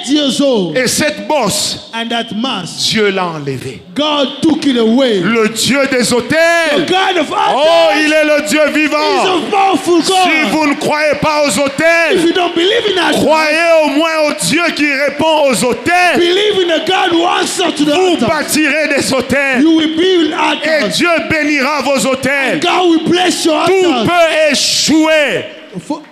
8 years old. Et cette bosse, And that mask, Dieu l'a enlevé. God took it away. Le Dieu des The hôtels. God of Oh, altars il est le Dieu is vivant. a powerful God. Si vous ne croyez pas aux If hôtels, you don't believe in that, croyez au moins au Dieu qui répond aux hôtels. believe in a God who answers to the Vous altar. bâtirez des hôtels. You will build Et altars. Dieu bénira vos hôtels. God will bless your Tout altars. peut échouer. For-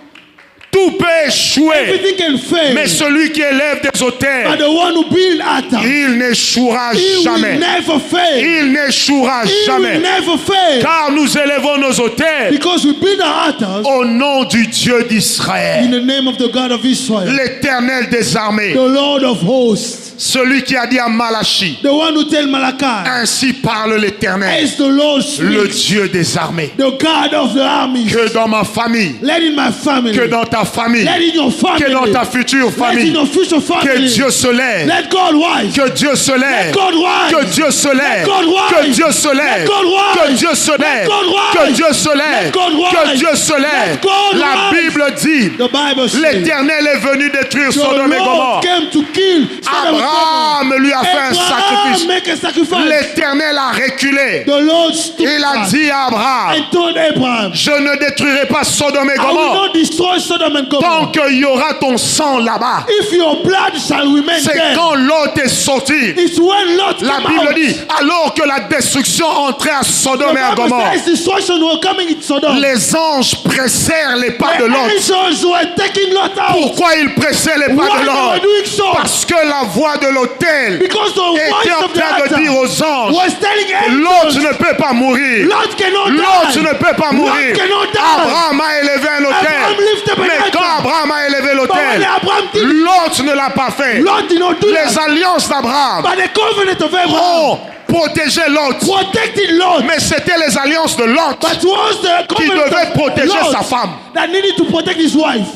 Tout peut échouer. Everything can fail. Mais celui qui élève des But hôtels, the one who build altars, il n'échouera he jamais. will never fail. Il n'échouera He will jamais. never fail. Car nous élevons nos hôtels Because we build our altars au nom du Dieu in d'Israël, the name of the God of Israel, l'Éternel des armées, the Lord of hosts, celui qui a dit à Malachi, the one who tell Malachi, ainsi parle l'Éternel, as the Lord le speaks, Dieu des armées. the God of the armies. Que dans ma famille, Let in my family, que dans ta famille, let in your family, que dans ta future let in famille, your future que family, Dieu se lève, let God rise, que Dieu se lève, let God rise, que Dieu se lève, Let God rise. que Dieu se lève, Let God rise. que Dieu se lève, Let God rise. que Dieu se lève, Let God que rise. Dieu se lève. Let God La rise. Bible dit, The Bible says, l'Éternel est venu détruire the Sodome et Gomorrhe. Lord came to kill Sodom and Gomorrah. Abraham lui a fait un Abraham sacrifice. make a sacrifice. L'Éternel a reculé. The Lord stood Il a back dit à Abraham, and told Abraham, je ne détruirai pas Sodome et I will Gomorrhe not destroy Sodom and tant Gomorrah. qu'il y aura ton sang là-bas. If your blood shall remain C'est there, quand Lot est sorti. it's when Lot La came Bible out. dit, alors que la destruction entrait à The Sodome et à Bible Gomorre, says destruction was coming in Sodom. les anges pressèrent les pas de The Lot. angels were taking Lot out. Pourquoi ils pressaient les pas Why de they were Lot? doing so? Parce que la voix de l'autel Because the voice était en of the train de altar dire aux anges, was telling Lot angels, ne peut pas mourir. Lot cannot Lot die. ne peut pas mourir. Lot cannot die. Abraham a élevé un Abraham autel. lifted up an Mais altar. quand Abraham a élevé But when l'autel, Abraham did, Lot ne l'a pas fait. Lot did not do Les that. alliances d'Abraham But the covenant of Abraham ont protégé Lot. protected Lot. Mais c'était les alliances de Lot But was the qui covenant devait of protéger Lot sa femme. that needed to protect his wife.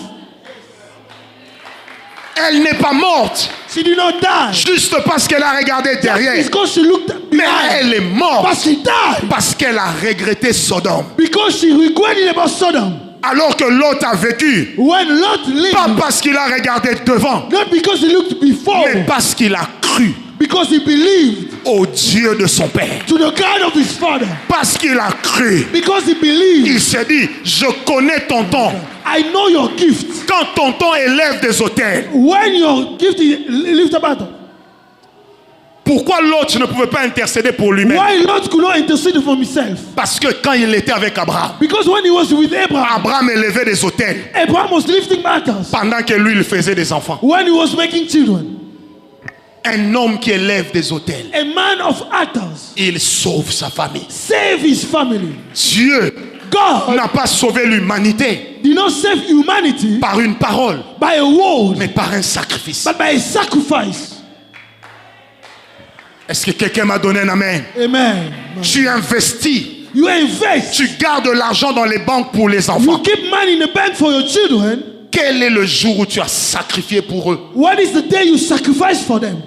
Elle n'est pas morte She did not die. juste parce qu'elle a regardé derrière. It's because she looked Mais behind. elle est morte But she died. parce qu'elle a regretté Sodome. Because she regretted about Sodom. Alors que Lot a vécu, When Lot pas lived, parce qu'il a regardé devant, not because he looked before, mais parce qu'il a cru because he believed au Dieu de son père. to the God of his father. Parce qu'il a cru, Because he believed, il s'est dit, je connais tonton. I know your gift. Quand tonton élève des autels, When your gift is lift up, Pourquoi l'autre ne pouvait pas intercéder pour lui-même? Why Lot could not intercede for himself? Parce que quand il était avec Abraham, Because when he was with Abraham, Abraham élevait des autels Abraham was lifting altars. pendant que lui, il faisait des enfants. When he was making children, Un homme qui élève des autels, a man of altars il sauve sa famille. saved his family. Dieu God n'a pas sauvé l'humanité did not save humanity par une parole, by a word, mais par un sacrifice. but by a sacrifice. Est-ce que quelqu'un m'a donné un amen? Amen. Tu investis, You invest. tu gardes l'argent dans les banques pour les You enfants. keep money in the bank for your children. Quel est le jour où tu as sacrifié pour eux? What is the day you sacrifice for them?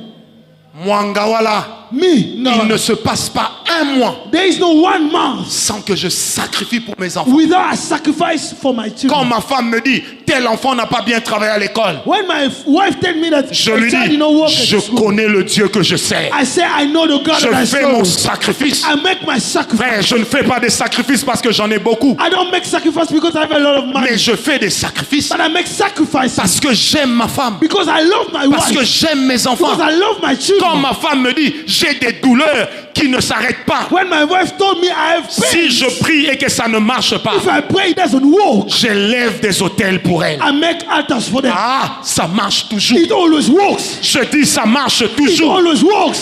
Mwangawala, Me, il no. ne se passe pas un mois There is no 1 month sans que je sacrifie pour mes enfants. without a sacrifice for my Quand children. ma femme me dit, tel enfant n'a pas bien travaillé à l'école, When my wife tells me that je a lui child dis, did not work je at school, connais le Dieu que je sais. I say I know the God Je that I fais mon serve. sacrifice. I make my sacrifice. Frère, je ne fais pas des sacrifices parce que j'en ai beaucoup, I don't make sacrifice because I have a lot of money, mais je fais des sacrifices but I make sacrifices parce que j'aime ma femme, because I love my parce que wife, j'aime mes enfants. because I love my Quand children. ma femme me dit, j'ai des douleurs qui ne s'arrêtent pas. When my wife told me I have Si pain, je prie et que ça ne marche pas, if I pray it doesn't work, j'élève des autels pour elle. I make altars for them. Ah, ça marche toujours. It always works. Je dis, ça marche It toujours. always works.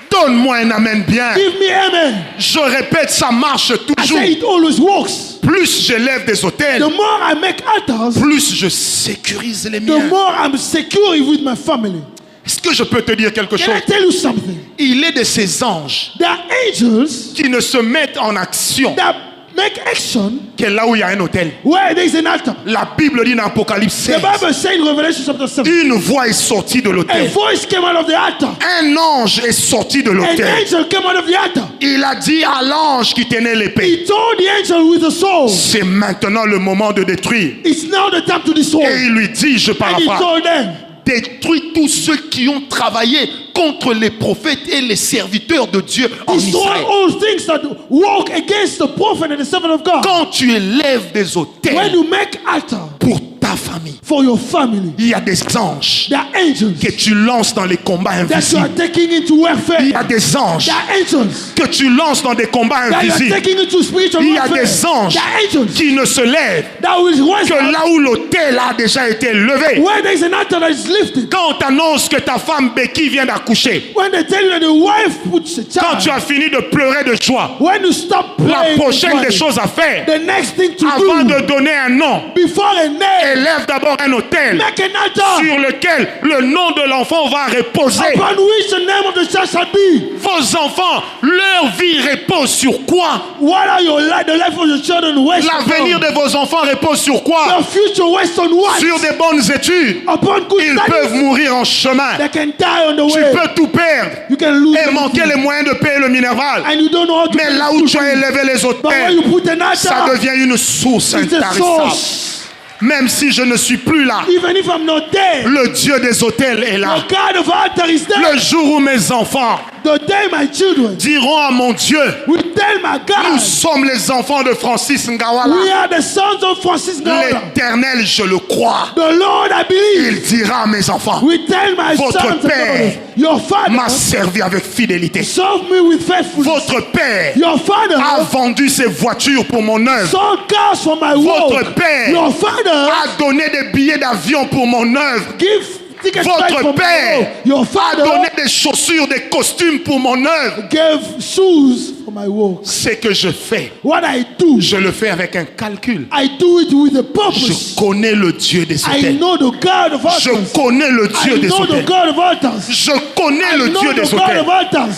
Donne-moi un amen bien. Give me amen. Je répète, ça marche I toujours. say it always works. Plus j'élève des The hôtels, more I make altars, plus je sécurise les the miens. more I'm secure with my family. Est-ce que je peux te dire quelque Can chose? I tell you something? Il est de ces anges There are angels qui ne se mettent en action that make action que là où il y a un hôtel. where there is an altar. La Bible dit dans Apocalypse The 16, Bible says in Revelation chapter 7, une voix est sortie de a l'hôtel. voice came out of the altar. Un ange est sorti de An l'autel. angel came out of the altar. Il a dit à l'ange qui tenait l'épée, He told the angel with the sword, c'est maintenant le moment de détruire. it's now the time to destroy. Et il lui dit, je And he paraphrase, told them, détruis tous ceux qui ont travaillé contre les prophètes et les serviteurs de Dieu en destroy Israël. all things that walk against the prophet and the servant of God. Quand tu élèves des When autels you make altar pour ta famille, for your family, il y a des anges there are angels que tu lances dans les combats that you invisibles. are taking into Il y warfare. a des anges There are angels que tu lances dans des combats that you are invisibles. taking into spiritual Il y a warfare. des anges There are angels qui ne se lèvent that will rise que up là où l'autel a déjà été levé. where there is an altar that is lifted. Quand on t'annonce que ta femme Becky vient d'accoucher, When they tell you that the wife puts a quand tu child, as fini de pleurer de joie, when you stop la praying, prochaine and des praying, choses à faire, the next thing to avant do de donner un nom, before a name, élève d'abord un autel make an altar sur lequel le nom de l'enfant va reposer. upon which the name of the child shall be. Vos enfants, leur vie repose sur quoi? What are your life, the life of your children waste L'avenir upon? de vos enfants repose sur quoi? Your future waste on what? Sur des bonnes études. Upon good Ils peuvent studies. mourir en chemin. They can die on the Tu way. peux tout perdre You can lose et manquer everything. les moyens de payer le minerval. And you don't know how to Mais là où tu as élevé les But when you autels, put an ça altar, devient une source it's a intarissable. source. Même si je ne suis plus là, Even if I'm not there, le Dieu des autels est the là. God of altar is there. Le jour où mes enfants The day my children diront à mon Dieu, will tell my nous God, sommes les enfants de Francis we Ngawala. are the sons of Francis Ngawala. L'Éternel, je le crois. The Lord, I believe, Il dira à mes enfants, will tell my Votre sons and père daughters, your m'a father servi avec fidélité. serve me with faithfulness. Votre père Your father a vendu ses voitures pour mon œuvre. sold cars for my Votre work. père Your father a donné des billets d'avion pour mon œuvre. give tickets Votre back for my père work. Your a father donné des chaussures, des costumes pour mon œuvre. gave shoes for my work. Ce que je fais, What I do, je le fais avec un calcul. I do it with a Je purpose. connais le Dieu des I hôtels. know the God of Je altars. connais le I Dieu des know the hôtels. God of altars. Je connais I le know Dieu the des God hôtels. of altars.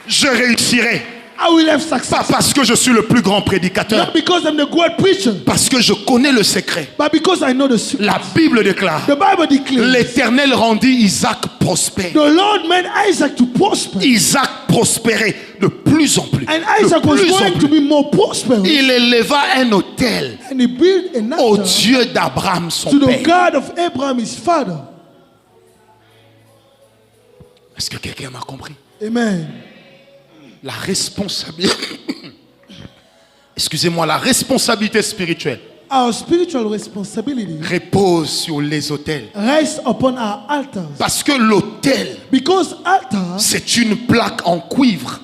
Je réussirai. I will have Pas success. parce que je suis le plus grand prédicateur. Not because I'm the great preacher, Parce que je connais le secret. but because I know the secret. La Bible déclare, The Bible declares l'Éternel rendit Isaac prospère. the Lord made Isaac to prosper. Isaac prospérait de plus en plus. And De Isaac was plus en going to plus. be more prosperous. Il éleva un autel And he built an au altar Dieu d'Abraham, son to the père. God of Abraham, his father. Est-ce que quelqu'un m'a compris? Amen. La responsabilité, excusez-moi, la responsabilité spirituelle Our spiritual responsibility repose sur les autels. rests upon our altars. Parce que l'autel, Because altars, c'est une plaque en cuivre.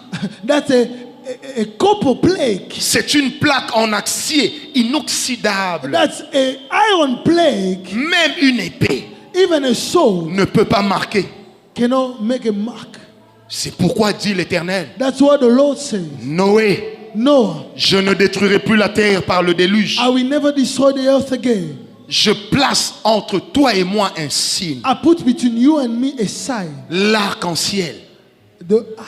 that's a copper plate. C'est une plaque en acier inoxydable. That's a iron plate. Même une épée Even a sword ne peut pas marquer. cannot make a mark. C'est pourquoi dit l'Éternel, That's what the Lord says. Noé, Noah, je ne détruirai plus la terre par le déluge. I will never destroy the earth again. Je place entre toi et moi un signe, I put between you and me a sign. l'arc-en-ciel.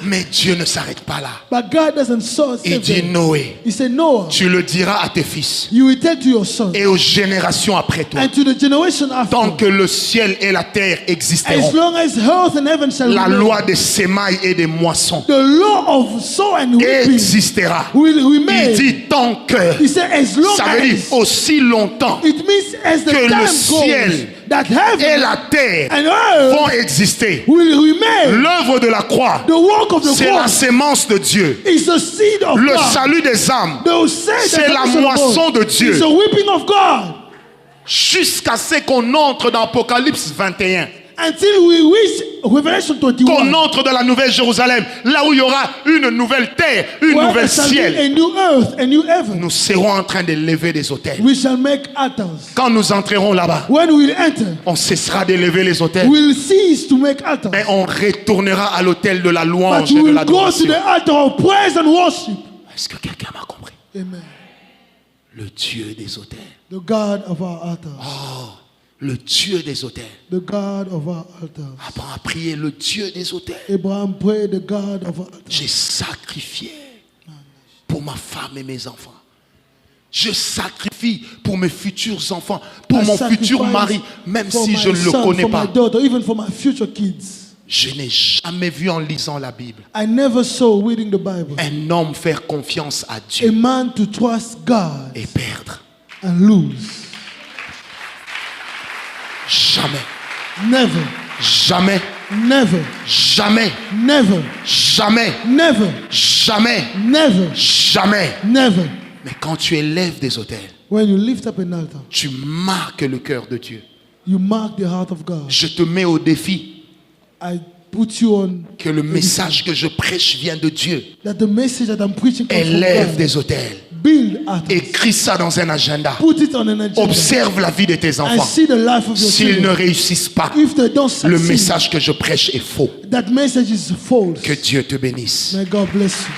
Mais Dieu ne s'arrête pas là. But God doesn't stop Il dit, there. Noé, He said, Noah, tu le diras à tes fils you will tell to your son et aux générations après toi. and to the generation after. Tant que le ciel et la terre As existeront, long as earth and heaven shall la remain, loi des sémailles et des moissons the law of sow and reaping existera. will Il remain. dit tant que, He said, as long ça veut dire as, aussi longtemps it means as the que le time ciel goes, that et heaven la terre and earth vont exister. will remain. L'œuvre de la croix, The work of the c'est la cross sémence de Dieu. is the seed of Le God. salut des âmes, The seed c'est that la comes from moisson God. de Dieu. It's the weeping of God. Jusqu'à ce qu'on entre dans Apocalypse 21. Until we reach Revelation 21. Qu'on entre dans la nouvelle Jérusalem, là où il y aura une nouvelle terre, une where nouvelle there shall be ciel. a new earth, a new heaven. Nous serons en train de lever des autels. We shall make altars. Quand nous entrerons là-bas, When we enter, on cessera de lever les autels. we'll cease to make altars. Et on retournera à l'autel de la But louange we et de will go to l'adoration. the altar of praise and worship. Est-ce que quelqu'un m'a compris? Amen. Le Dieu des autels. The God of our altars. Oh, le Dieu des autels. The God of our altars. Abraham a prié le Dieu des autels. Abraham prayed the God of our altars. J'ai sacrifié pour ma femme et mes enfants. Je sacrifie pour mes futurs enfants, pour I mon sacrifice futur mari, même for si my je ne le son, connais for pas. my daughter, even for my future kids. Je n'ai jamais vu en lisant la Bible I never saw reading the Bible un homme faire confiance à a Dieu man to trust God et perdre. and lose. Jamais, Never, jamais, never, jamais, never, jamais, never, jamais, never, jamais. never. Mais quand tu élèves des autels, When you lift up an altar, tu marques le cœur de Dieu. you mark the heart of God. Je te mets au défi I put you on que le message que je prêche vient de Dieu. that the message that I'm preaching comes from Élève God. des autels. Build altars. Écris ça dans un agenda. Put it on an agenda. Observe la vie de tes And enfants. see the life of your S'ils ne children. réussissent pas, If they don't le succeed, message que je prêche est faux. that message is false. Que Dieu te bénisse. May God bless you.